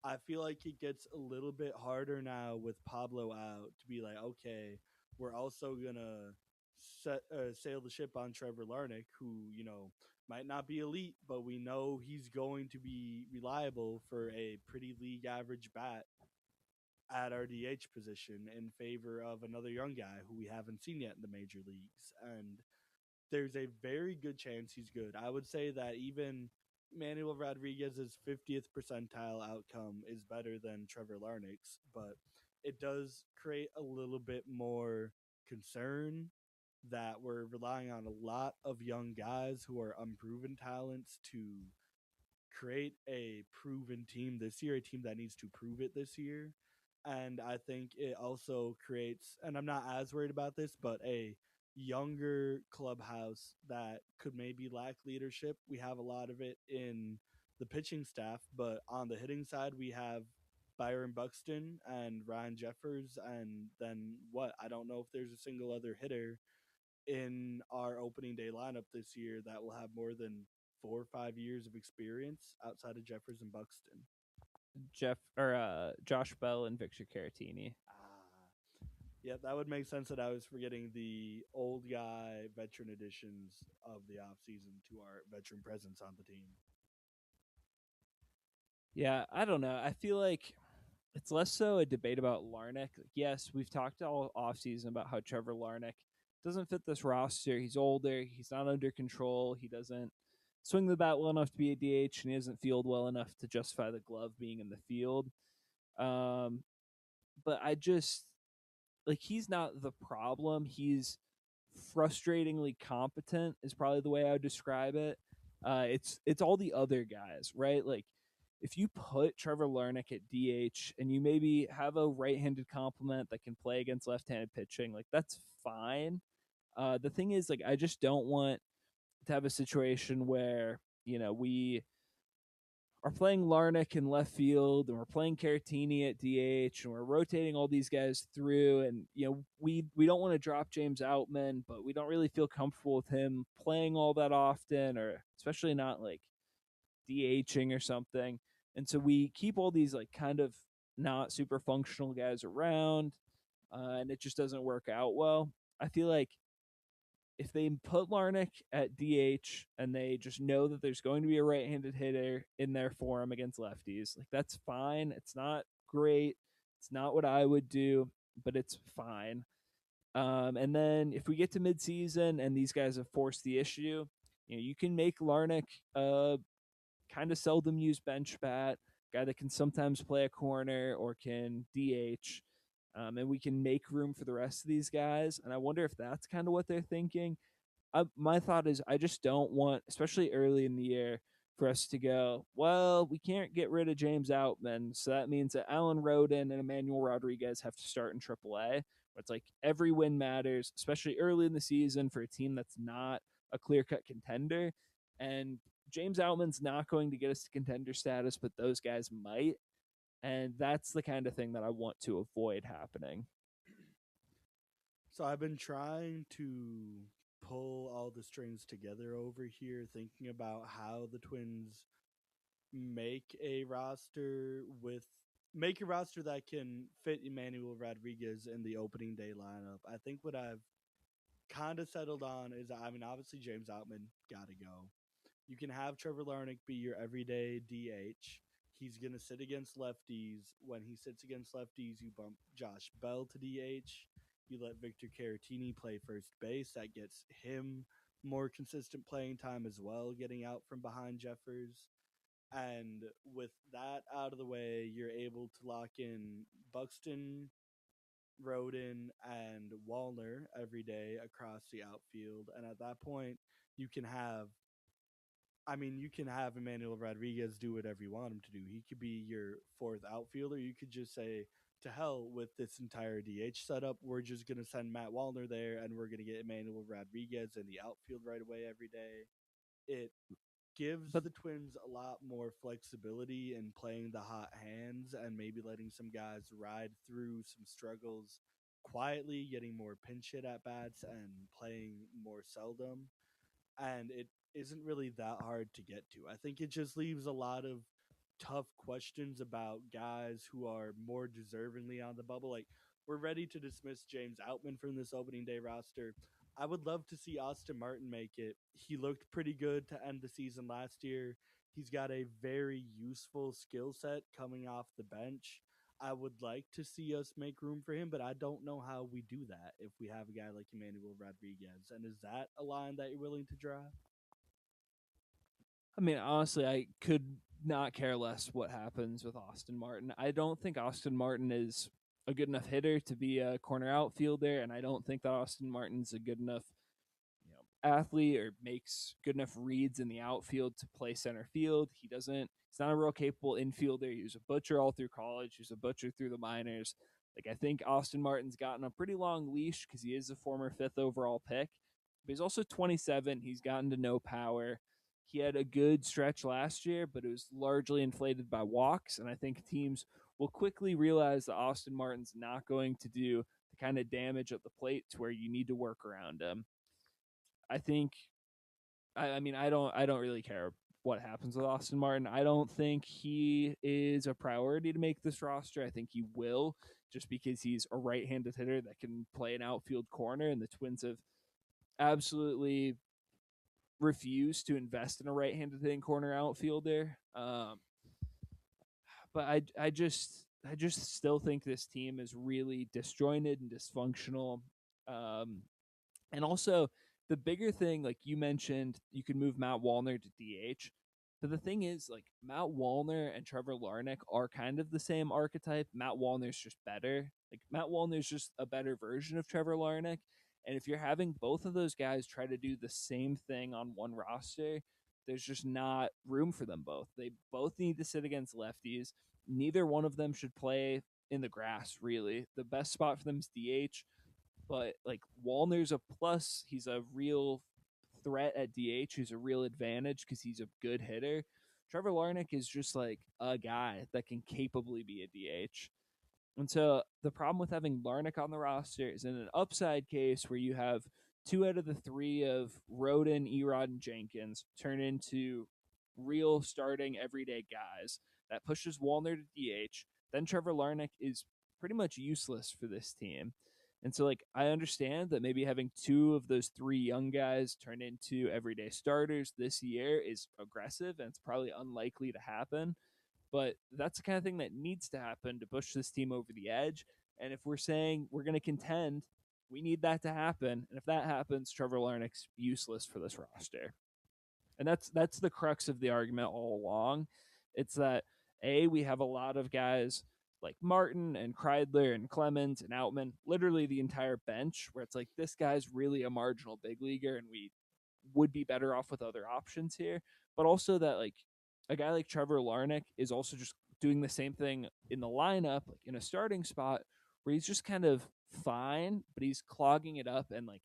Speaker 1: I feel like it gets a little bit harder now with Pablo out to be like, okay, we're also going to sail the ship on Trevor Larnach, who, might not be elite, but we know he's going to be reliable for a pretty league average bat at our DH position in favor of another young guy who we haven't seen yet in the major leagues. And there's a very good chance he's good. I would say that even Manuel Rodriguez's 50th percentile outcome is better than Trevor Larnach's, but it does create a little bit more concern that we're relying on a lot of young guys who are unproven talents to create a proven team this year, a team that needs to prove it this year. And I think it also creates, and I'm not as worried about this, but a younger clubhouse that could maybe lack leadership. We have a lot of it in the pitching staff. But on the hitting side, we have Byron Buxton and Ryan Jeffers, and then what? I don't know if there's a single other hitter in our opening day lineup this year that will have more than 4 or 5 years of experience outside of Jeffers and Buxton.
Speaker 2: Josh Bell and Victor Caratini.
Speaker 1: Yeah, that would make sense that I was forgetting the old guy veteran additions of the offseason to our veteran presence on the team.
Speaker 2: Yeah, I don't know. I feel like it's less so a debate about Larnick. Yes, we've talked all offseason about how Trevor Larnick doesn't fit this roster. He's older. He's not under control. He doesn't swing the bat well enough to be a DH, and he doesn't field well enough to justify the glove being in the field. Um, but I just like he's not the problem. He's frustratingly competent is probably the way I would describe it. It's all the other guys, right? Like if you put Trevor Larnick at DH and you maybe have a right-handed complement that can play against left-handed pitching, like that's fine. The thing is, like, I just don't want to have a situation where we are playing Larnick in left field and we're playing Caratini at DH and we're rotating all these guys through and we don't want to drop James Outman, but we don't really feel comfortable with him playing all that often or especially not like DHing or something. And so we keep all these like kind of not super functional guys around and it just doesn't work out well. I feel like if they put Larnick at DH and they just know that there's going to be a right-handed hitter in there for him against lefties, like that's fine. It's not great. It's not what I would do, but it's fine. And then if we get to midseason and these guys have forced the issue, you can make Larnick kind of seldom used bench bat, guy that can sometimes play a corner or can DH. And we can make room for the rest of these guys. And I wonder if that's kind of what they're thinking. My thought is I just don't want, especially early in the year, for us to go, well, we can't get rid of James Outman. So that means that Alan Roden and Emmanuel Rodriguez have to start in AAA. It's like every win matters, especially early in the season for a team that's not a clear cut contender. And James Outman's not going to get us to contender status, but those guys might. And that's the kind of thing that I want to avoid happening.
Speaker 1: So I've been trying to pull all the strings together over here, thinking about how the Twins make a roster with make a roster that can fit Emmanuel Rodriguez in the opening day lineup. I think what I've kind of settled on is, I mean, obviously James Outman gotta go. You can have Trevor Larnick be your everyday DH. He's gonna sit against lefties. When he sits against lefties, you bump Josh Bell to DH. You let Victor Caratini play first base. That gets him more consistent playing time as well, getting out from behind Jeffers. And with that out of the way, you're able to lock in Buxton, Roden, and Wallner every day across the outfield. And at that point, you can have you can have Emmanuel Rodriguez do whatever you want him to do. He could be your fourth outfielder. You could just say, to hell with this entire DH setup. We're just going to send Matt Wallner there and we're going to get Emmanuel Rodriguez in the outfield right away every day. It gives
Speaker 2: But
Speaker 1: the Twins a lot more flexibility in playing the hot hands and maybe letting some guys ride through some struggles quietly, getting more pinch hit at bats and playing more seldom. And it isn't really that hard to get to. I think it just leaves a lot of tough questions about guys who are more deservingly on the bubble. Like, we're ready to dismiss James Outman from this opening day roster. I would love to see Austin Martin make it. He looked pretty good to end the season last year. He's got a very useful skill set coming off the bench. I would like to see us make room for him, but I don't know how we do that if we have a guy like Emmanuel Rodriguez. And is that a line that you're willing to draw?
Speaker 2: I mean, honestly, I could not care less what happens with Austin Martin. I don't think Austin Martin is a good enough hitter to be a corner outfielder, and I don't think that Austin Martin's a good enough athlete or makes good enough reads in the outfield to play center field. He's not a real capable infielder. He was a butcher all through college. He was a butcher through the minors. Like I think Austin Martin's gotten a pretty long leash because he is a former fifth overall pick, but he's also 27. He's gotten to know power. He had a good stretch last year, but it was largely inflated by walks. And I think teams will quickly realize that Austin Martin's not going to do the kind of damage at the plate to where you need to work around him. I think I mean I don't really care what happens with Austin Martin. I don't think he is a priority to make this roster. I think he will just because he's a right-handed hitter that can play an outfield corner, and the Twins have absolutely refused to invest in a right-handed hitting corner outfielder. But I just still think this team is really disjointed and dysfunctional. Um, and also, the bigger thing, like you mentioned, you could move Matt Wallner to DH. But the thing is, like Matt Wallner and Trevor Larnach are kind of the same archetype. Matt Wallner's just better. Like Matt Wallner's just a better version of Trevor Larnach. And if you're having both of those guys try to do the same thing on one roster, there's just not room for them both. They both need to sit against lefties. Neither one of them should play in the grass, really. The best spot for them is DH, but like Wallner's a plus. He's a real threat at DH. He's a real advantage because he's a good hitter. Trevor Larnach is just like a guy that can capably be a DH. And so the problem with having Larnach on the roster is in an upside case where you have two out of the three of Roden, Erod, and Jenkins turn into real starting everyday guys. That pushes Wallner to DH. Then Trevor Larnach is pretty much useless for this team. And so, like, I understand that maybe having two of those three young guys turn into everyday starters this year is aggressive and it's probably unlikely to happen. But that's the kind of thing that needs to happen to push this team over the edge. And if we're saying we're going to contend, we need that to happen. And if that happens, Trevor Larnach's useless for this roster. And that's the crux of the argument all along. It's that we have a lot of guys like Martin and Kreidler and Clemens and Outman, literally the entire bench, where it's like this guy's really a marginal big leaguer, and we would be better off with other options here. But also that like a guy like Trevor Larnach is also just doing the same thing in the lineup, like in a starting spot, where he's just kind of fine, but he's clogging it up and like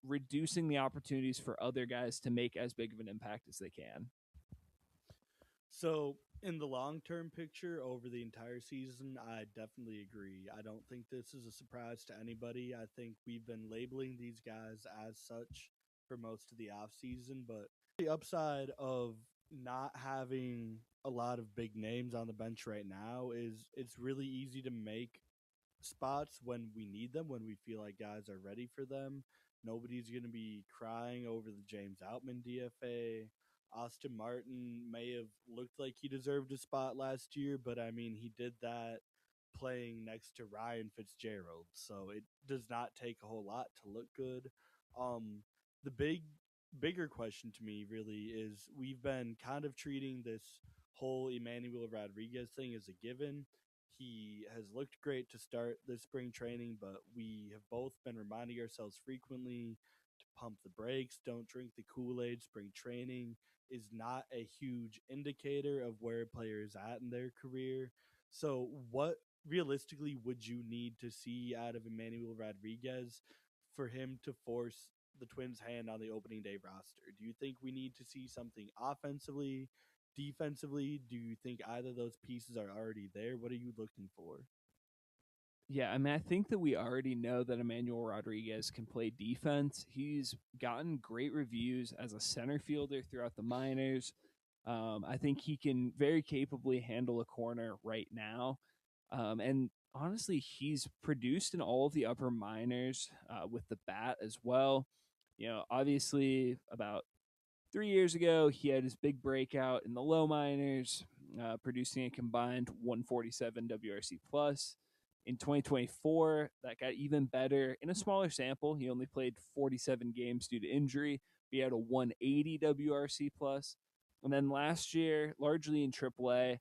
Speaker 2: reducing the opportunities for other guys to make as big of an impact as they can.
Speaker 1: So, in the long term picture over the entire season, I definitely agree. I don't think this is a surprise to anybody. I think we've been labeling these guys as such for most of the off season, but the upside of not having a lot of big names on the bench right now is it's really easy to make spots when we need them, when we feel like guys are ready for them. Nobody's going to be crying over the James Outman DFA. Austin Martin may have looked like he deserved a spot last year, but I mean, he did that playing next to Ryan Fitzgerald. So it does not take a whole lot to look good. Um, the bigger question to me really is we've been kind of treating this whole Emmanuel Rodriguez thing as a given. He has looked great to start this spring training, but we have both been reminding ourselves frequently to pump the brakes, don't drink the Kool-Aid. Spring training is not a huge indicator of where a player is at in their career. So, what realistically would you need to see out of Emmanuel Rodriguez for him to force the Twins' hand on the opening day roster? Do you think we need to see something offensively, defensively? Do you think either of those pieces are already there? What are you looking for?
Speaker 2: Yeah, I mean, I think that we already know that Emmanuel Rodriguez can play defense. He's gotten great reviews as a center fielder throughout the minors. I think he can very capably handle a corner right now. And honestly, he's produced in all of the upper minors with the bat as well. You know, obviously, about 3 years ago, he had his big breakout in the low minors, producing a combined 147 WRC plus. In 2024, that got even better in a smaller sample. He only played 47 games due to injury. But he had a 180 WRC plus. And then last year, largely in AAA,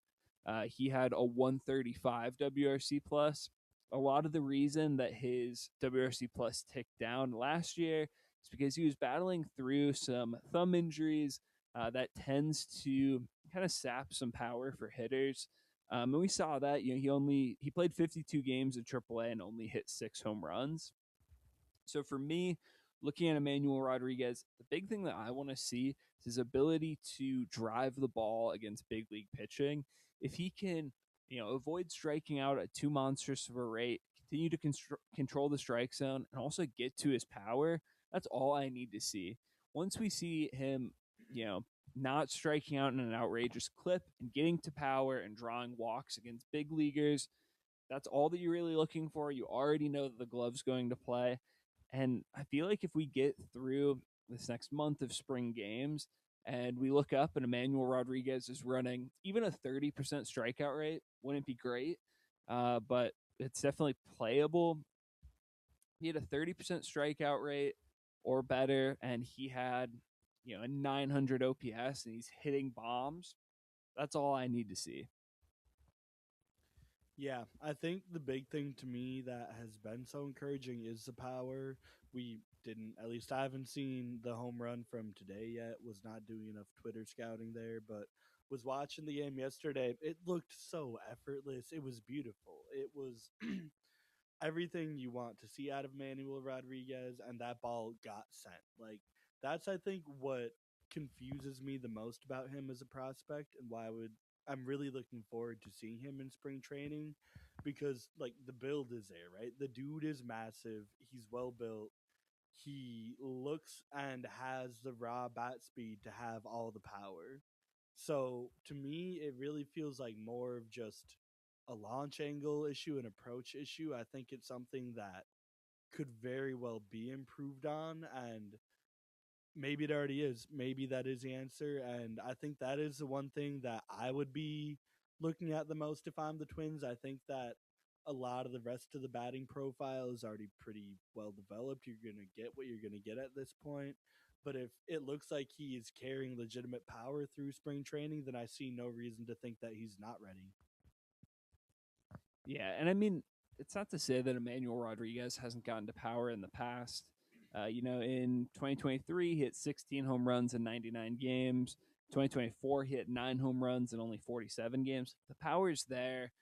Speaker 2: he had a 135 WRC plus. A lot of the reason that his WRC plus ticked down last year is because he was battling through some thumb injuries that tends to kind of sap some power for hitters. And we saw that, you know, he played 52 games at AAA and only hit 6 home runs. So for me, looking at Emmanuel Rodriguez, the big thing that I want to see is his ability to drive the ball against big league pitching. If he can, avoid striking out at too monstrous of a rate, continue to control the strike zone, and also get to his power, that's all I need to see. Once we see him, you know, not striking out in an outrageous clip and getting to power and drawing walks against big leaguers, that's all that you're really looking for. You already know that the glove's going to play. And I feel like if we get through this next month of spring games and we look up and Emmanuel Rodriguez is running even a 30% strikeout rate, wouldn't it be great? But it's definitely playable. He had a 30% strikeout rate or better, and he had, a 900 OPS and he's hitting bombs. That's all I need to see.
Speaker 1: Yeah, I think the big thing to me that has been so encouraging is the power. We didn't, at least I haven't seen the home run from today yet. Was not doing enough Twitter scouting there, but was watching the game yesterday. It looked so effortless. It was beautiful. It was everything you want to see out of Manuel Rodriguez, and that ball got sent. Like, that's, I think, what confuses me the most about him as a prospect, and why I'm really looking forward to seeing him in spring training, because like the build is there, right? The dude is massive. He's well built. He looks and has the raw bat speed to have all the power. So to me, it really feels like more of just a launch angle issue, an approach issue. I think it's something that could very well be improved on, and maybe it already is. Maybe that is the answer, and I think that is the one thing that I would be looking at the most if I'm the Twins. I think that a lot of the rest of the batting profile is already pretty well developed. You're going to get what you're going to get at this point. But if it looks like he is carrying legitimate power through spring training, then I see no reason to think that he's not ready.
Speaker 2: Yeah, and I mean, it's not to say that Emmanuel Rodriguez hasn't gotten to power in the past. In 2023, he hit 16 home runs in 99 games. 2024, he hit 9 home runs in only 47 games. The power's there.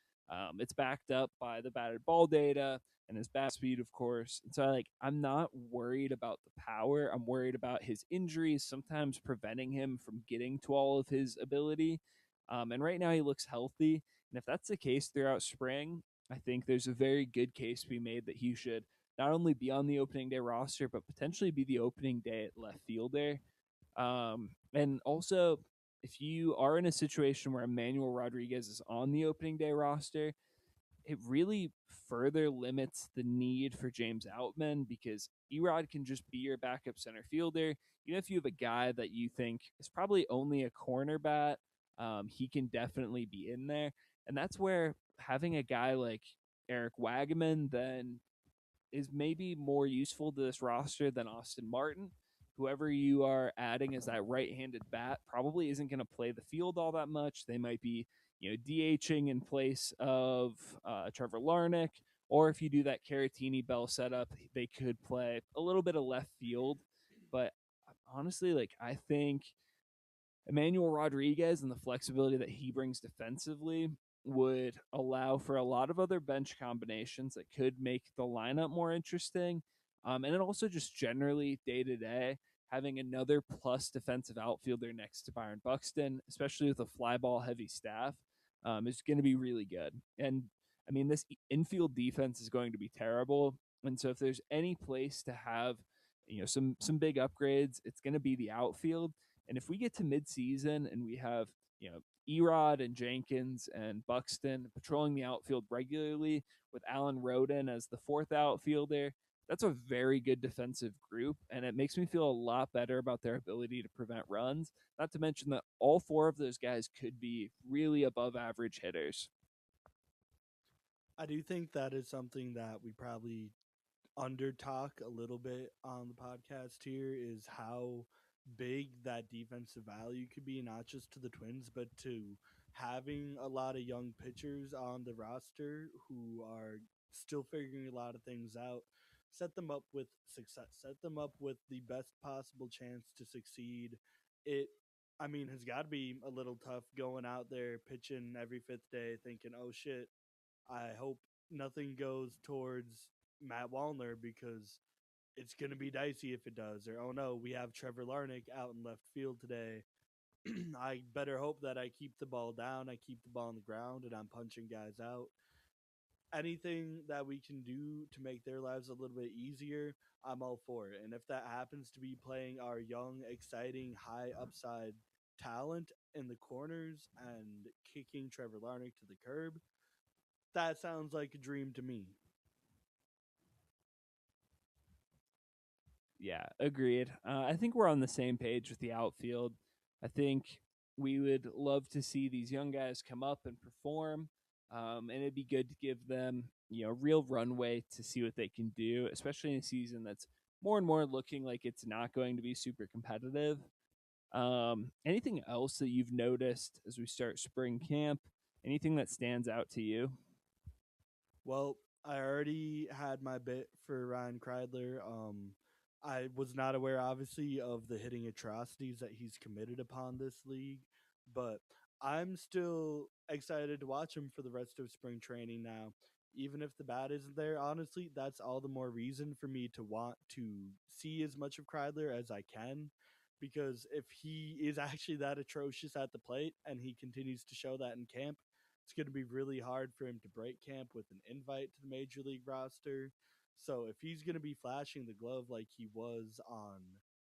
Speaker 2: It's backed up by the batted ball data and his bat speed, of course. And so, I'm not worried about the power. I'm worried about his injuries, sometimes preventing him from getting to all of his ability. And right now, he looks healthy. And if that's the case throughout spring, I think there's a very good case to be made that he should not only be on the opening day roster, but potentially be the opening day at left fielder. And also, if you are in a situation where Emmanuel Rodriguez is on the opening day roster, it really further limits the need for James Outman because Erod can just be your backup center fielder. Even if you have a guy that you think is probably only a corner bat, he can definitely be in there. And that's where having a guy like Eric Wagaman then is maybe more useful to this roster than Austin Martin. Whoever you are adding as that right-handed bat probably isn't going to play the field all that much. They might be, DHing in place of Trevor Larnach, or if you do that Caratini Bell setup, they could play a little bit of left field. But honestly, I think Emmanuel Rodriguez and the flexibility that he brings defensively would allow for a lot of other bench combinations that could make the lineup more interesting. And it also just generally day to day, having another plus defensive outfielder next to Byron Buxton, especially with a fly ball heavy staff, is going to be really good. And I mean, this infield defense is going to be terrible. And so if there's any place to have, some big upgrades, it's going to be the outfield. And if we get to midseason and we have, Erod and Jenkins and Buxton patrolling the outfield regularly with Alan Roden as the fourth outfielder, that's a very good defensive group. And it makes me feel a lot better about their ability to prevent runs. Not to mention that all four of those guys could be really above average hitters.
Speaker 1: I do think that is something that we probably under talk a little bit on the podcast here, is how big that defensive value could be, not just to the Twins, but to having a lot of young pitchers on the roster who are still figuring a lot of things out. Set them up with success, set them up with the best possible chance to succeed. It, I mean, has got to be a little tough going out there pitching every fifth day thinking, oh shit, I hope nothing goes towards Matt Wallner, because it's going to be dicey if it does. Or, oh no, we have Trevor Larnick out in left field today. I better hope that I keep the ball down, I keep the ball on the ground, and I'm punching guys out. Anything that we can do to make their lives a little bit easier, I'm all for it. And if that happens to be playing our young, exciting, high upside talent in the corners and kicking Trevor Larnick to the curb, that sounds like a dream to me.
Speaker 2: Yeah, agreed. I think we're on the same page with the outfield. I think we would love to see these young guys come up and perform, and it'd be good to give them, real runway to see what they can do, especially in a season that's more and more looking like it's not going to be super competitive. Anything else that you've noticed as we start spring camp? Anything that stands out to you?
Speaker 1: Well, I already had my bit for Ryan Kreidler. I was not aware, obviously, of the hitting atrocities that he's committed upon this league, but I'm still excited to watch him for the rest of spring training now. Even if the bat isn't there, honestly, that's all the more reason for me to want to see as much of Kreidler as I can. Because if he is actually that atrocious at the plate and he continues to show that in camp, it's going to be really hard for him to break camp with an invite to the major league roster. So if he's going to be flashing the glove like he was on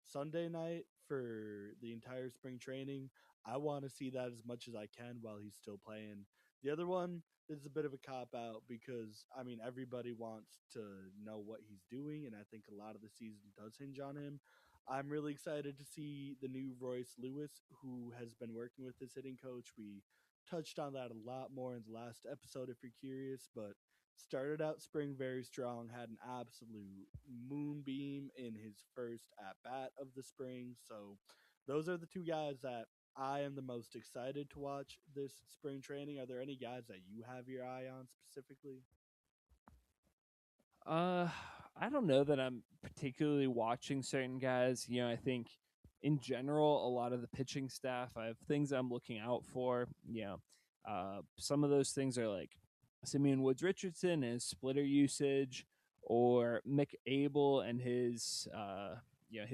Speaker 1: Sunday night for the entire spring training, I want to see that as much as I can while he's still playing. The other one is a bit of a cop out because I mean everybody wants to know what he's doing, and I think a lot of the season does hinge on him. I'm really excited to see the new Royce Lewis, who has been working with this hitting coach. We touched on that a lot more in the last episode if you're curious, but started out spring very strong, had an absolute moonbeam in his first at bat of the spring. So those are the two guys that I am the most excited to watch this spring training. Are there any guys that you have your eye on specifically?
Speaker 2: Uh, I don't know that I'm particularly watching certain guys. I think in general, a lot of the pitching staff, I have things I'm looking out for. Some of those things are like Simeon Woods Richardson, his splitter usage, or Mick Abel and his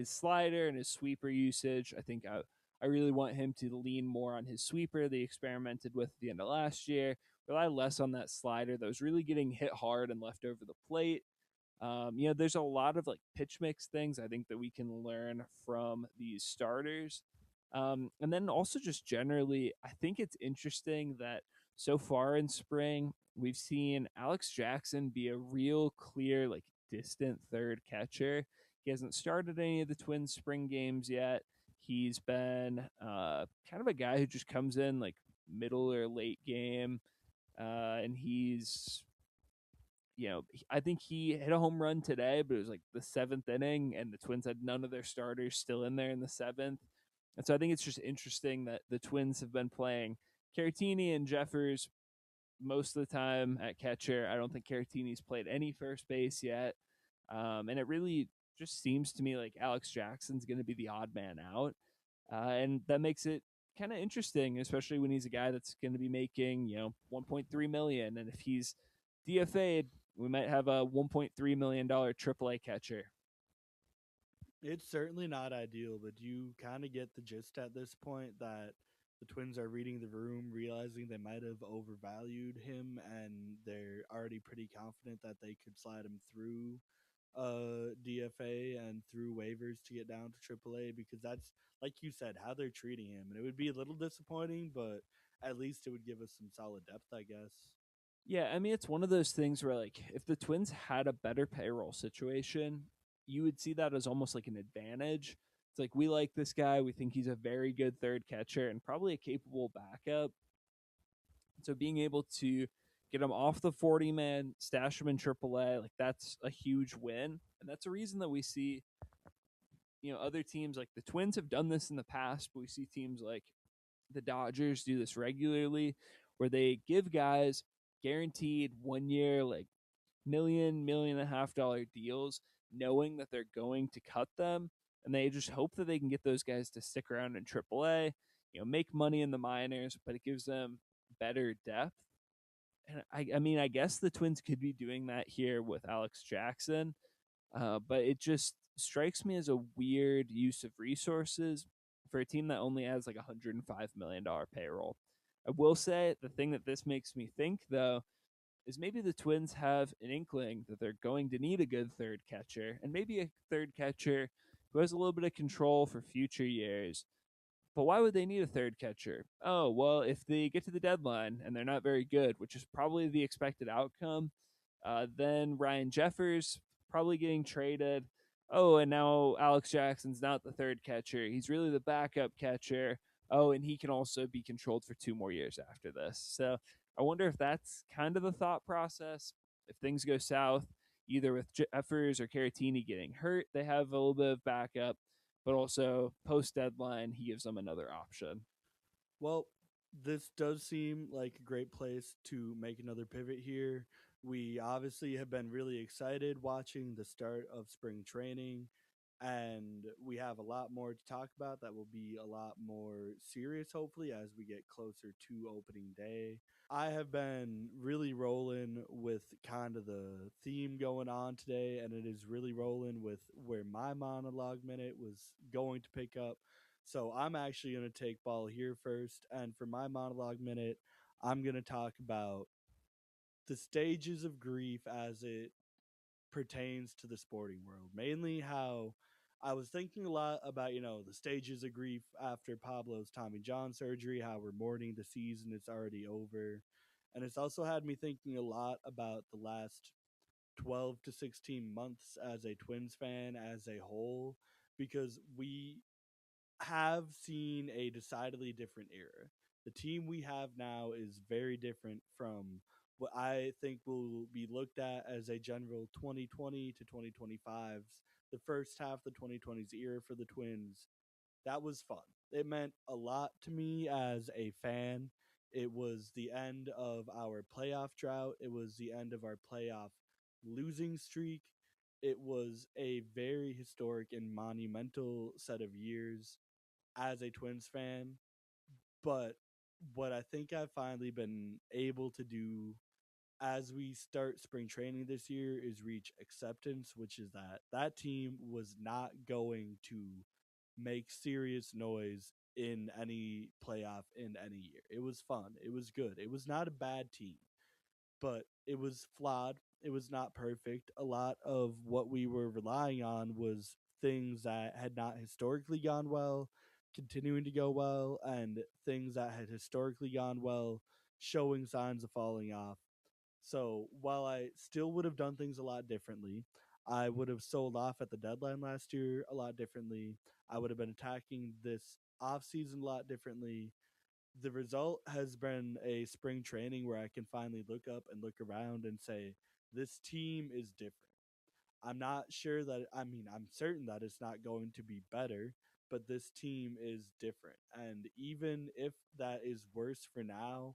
Speaker 2: slider and his sweeper usage. I think I really want him to lean more on his sweeper that he experimented with at the end of last year, rely less on that slider that was really getting hit hard and left over the plate. There's a lot of like pitch mix things I think that we can learn from these starters. And then also just generally, I think it's interesting that so far in spring, we've seen Alex Jackson be a real clear, like distant third catcher. He hasn't started any of the Twins spring games yet. He's been kind of a guy who just comes in like middle or late game, and I think he hit a home run today, but it was like the seventh inning, and the Twins had none of their starters still in there in the seventh. And so I think it's just interesting that the Twins have been playing Caratini and Jeffers most of the time at catcher. I don't think Caratini's played any first base yet. And it really just seems to me like Alex Jackson's going to be the odd man out. And that makes it kind of interesting, especially when he's a guy that's going to be making 1.3 million, and if he's DFA'd, we might have a 1.3 million dollar AAA catcher.
Speaker 1: It's certainly not ideal, but you kind of get the gist at this point that the Twins are reading the room, realizing they might have overvalued him, and they're already pretty confident that they could slide him through DFA and through waivers to get down to AAA because that's, like you said, how they're treating him. And it would be a little disappointing, but at least it would give us some solid depth, I guess.
Speaker 2: Yeah, I mean, it's one of those things where, like, if the Twins had a better payroll situation, you would see that as almost like an advantage. It's like, we like this guy. We think he's a very good third catcher and probably a capable backup. So being able to get him off the 40 man, stash him in AAA, like, that's a huge win. And that's a reason that we see, other teams like the Twins have done this in the past, but we see teams like the Dodgers do this regularly where they give guys guaranteed 1 year, like million and a half dollar deals, knowing that they're going to cut them. And they just hope that they can get those guys to stick around in AAA, make money in the minors, but it gives them better depth. And I mean, I guess the Twins could be doing that here with Alex Jackson. But it just strikes me as a weird use of resources for a team that only has like $105 million payroll. I will say the thing that this makes me think, though, is maybe the Twins have an inkling that they're going to need a good third catcher, and maybe a third catcher who has a little bit of control for future years. But why would they need a third catcher? Oh, well, if they get to the deadline and they're not very good, which is probably the expected outcome, then Ryan Jeffers probably getting traded. Oh, and now Alex Jackson's not the third catcher. He's really the backup catcher. Oh, and he can also be controlled for 2 more years after this. So I wonder if that's kind of the thought process. If things go south, either with Jeffers or Caratini getting hurt, they have a little bit of backup, but also post deadline, he gives them another option.
Speaker 1: Well, this does seem like a great place to make another pivot here. We obviously have been really excited watching the start of spring training, and we have a lot more to talk about that will be a lot more serious, hopefully, as we get closer to opening day. I have been really rolling with kind of the theme going on today, and it is really rolling with where my monologue minute was going to pick up. So I'm actually going to take ball here first. And for my monologue minute, I'm going to talk about the stages of grief as it pertains to the sporting world. Mainly how I was thinking a lot about, the stages of grief after Pablo's Tommy John surgery, how we're mourning the season, it's already over. And it's also had me thinking a lot about the last 12 to 16 months as a Twins fan as a whole, because we have seen a decidedly different era. The team we have now is very different from what I think will be looked at as a general 2020 to 2025's, the first half of the 2020s era for the Twins. That was fun. It meant a lot to me as a fan. It was the end of our playoff drought, it was the end of our playoff losing streak. It was a very historic and monumental set of years as a Twins fan. But what I think I've finally been able to do as we start spring training this year is reach acceptance, which is that that team was not going to make serious noise in any playoff in any year. It was fun. It was good. It was not a bad team, but it was flawed. It was not perfect. A lot of what we were relying on was things that had not historically gone well, continuing to go well, and things that had historically gone well, showing signs of falling off. So while I still would have done things a lot differently, I would have sold off at the deadline last year a lot differently. I would have been attacking this off season a lot differently. The result has been a spring training where I can finally look up and look around and say, this team is different. I'm not sure that, I'm certain that it's not going to be better, but this team is different. And even if that is worse for now,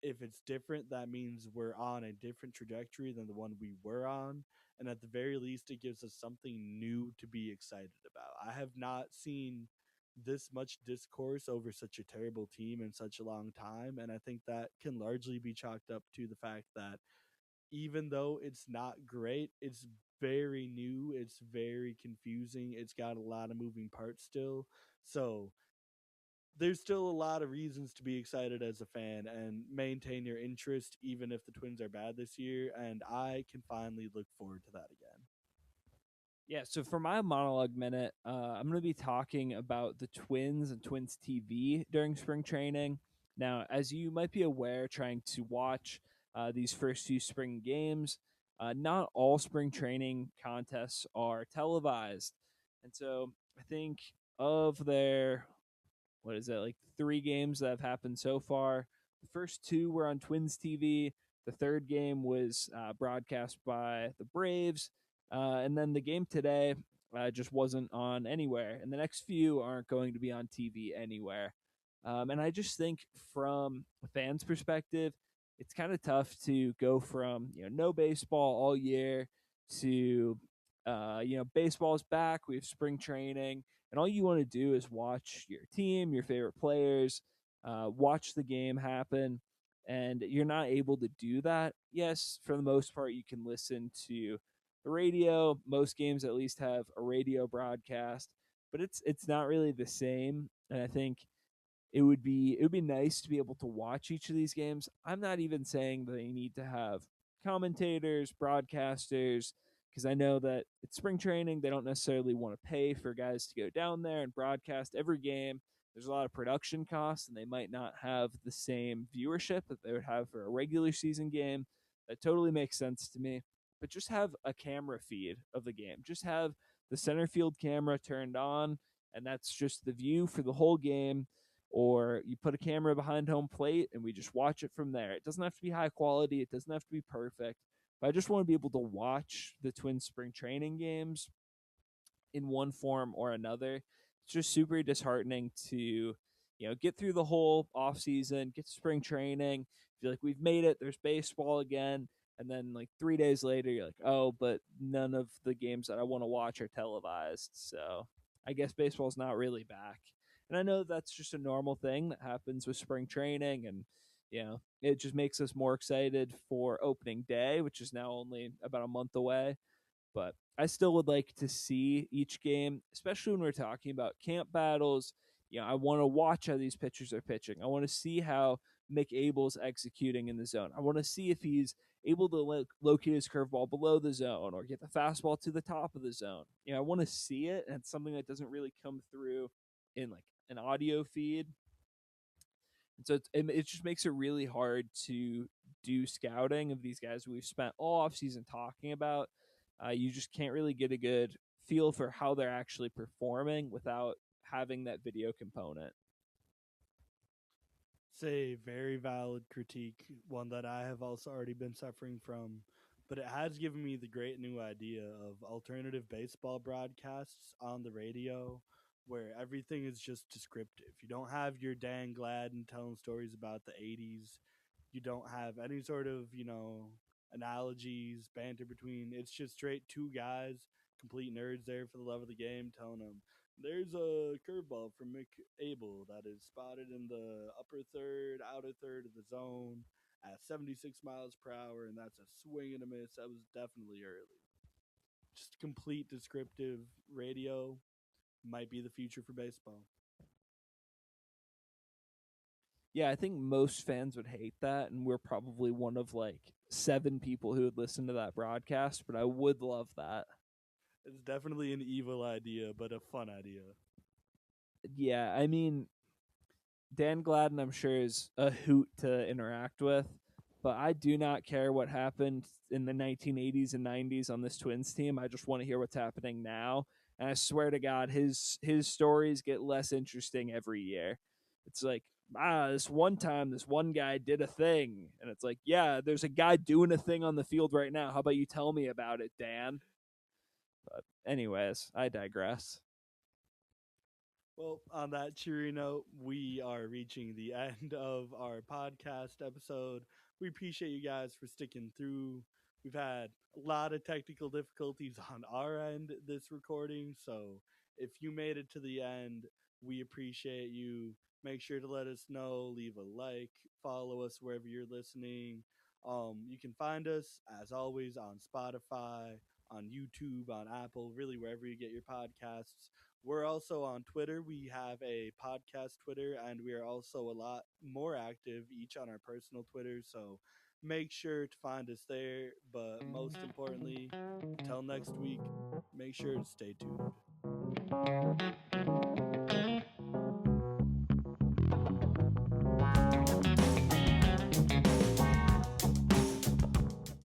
Speaker 1: if it's different, that means we're on a different trajectory than the one we were on. And at the very least, it gives us something new to be excited about. I have not seen this much discourse over such a terrible team in such a long time. And I think that can largely be chalked up to the fact that even though it's not great, it's very new, it's very confusing, it's got a lot of moving parts still. So there's still a lot of reasons to be excited as a fan and maintain your interest even if the Twins are bad this year, and I can finally look forward to that again.
Speaker 2: Yeah, so for my monologue minute, I'm going to be talking about the Twins and Twins TV during spring training. Now, as you might be aware, trying to watch these first few spring games, not all spring training contests are televised. And so I think of their, what is it, like 3 games that have happened so far, the first 2 were on Twins TV. The third game was broadcast by the Braves. And then the game today just wasn't on anywhere. And the next few aren't going to be on TV anywhere. And I just think from a fan's perspective, it's kind of tough to go from, no baseball all year to, baseball's back. We have spring training. And all you want to do is watch your team, your favorite players, watch the game happen. And you're not able to do that. Yes, for the most part, you can listen to the radio. Most games at least have a radio broadcast, but it's not really the same. And I think it would be nice to be able to watch each of these games. I'm not even saying that they need to have commentators, broadcasters, because I know that it's spring training. They don't necessarily want to pay for guys to go down there and broadcast every game. There's a lot of production costs, and they might not have the same viewership that they would have for a regular season game. That totally makes sense to me. But just have a camera feed of the game. Just have the center field camera turned on, and that's just the view for the whole game. Or you put a camera behind home plate and we just watch it from there. It doesn't have to be high quality, it doesn't have to be perfect, but I just want to be able to watch the Twins spring training games in one form or another. It's just super disheartening to, get through the whole off season, get to spring training, feel like we've made it, there's baseball again, and then like 3 days later you're like, oh, but none of the games that I want to watch are televised. So I guess baseball's not really back. And I know that's just a normal thing that happens with spring training, and it just makes us more excited for opening day, which is now only about a month away. But I still would like to see each game, especially when we're talking about camp battles. I want to watch how these pitchers are pitching. I want to see how Mick Abel's executing in the zone. I want to see if he's able to locate his curveball below the zone or get the fastball to the top of the zone. I want to see it, and it's something that doesn't really come through in like an audio feed. And so it just makes it really hard to do scouting of these guys we've spent all offseason talking about. You just can't really get a good feel for how they're actually performing without having that video component.
Speaker 1: It's a very valid critique, one that I have also already been suffering from, but it has given me the great new idea of alternative baseball broadcasts on the radio where everything is just descriptive. You don't have your Dan Gladden telling stories about the 80s. You don't have any sort of, analogies, banter between. It's just straight two guys, complete nerds there for the love of the game, telling them there's a curveball from Mick Abel that is spotted in the upper third, outer third of the zone at 76 miles per hour, and that's a swing and a miss. That was definitely early. Just complete descriptive radio might be the future for baseball.
Speaker 2: Yeah, I think most fans would hate that, and we're probably one of like 7 people who would listen to that broadcast, but I would love that.
Speaker 1: It's definitely an evil idea, but a fun idea.
Speaker 2: Yeah, I mean, Dan Gladden, I'm sure, is a hoot to interact with, but I do not care what happened in the 1980s and 90s on this Twins team. I just want to hear what's happening now. And I swear to God, his stories get less interesting every year. It's like, this one time, this one guy did a thing, and it's like, yeah, there's a guy doing a thing on the field right now. How about you tell me about it, Dan? But anyways, I digress.
Speaker 1: Well, on that cheery note, we are reaching the end of our podcast episode. We appreciate you guys for sticking through. We've had a lot of technical difficulties on our end this recording, so if you made it to the end, we appreciate you. Make sure to let us know, leave a like, follow us wherever you're listening. You can find us as always on Spotify, on YouTube, on Apple, really wherever you get your podcasts. We're also on Twitter. We have a podcast Twitter, and we are also a lot more active each on our personal Twitter. So make sure to find us there. But most importantly, until next week, make sure to stay tuned.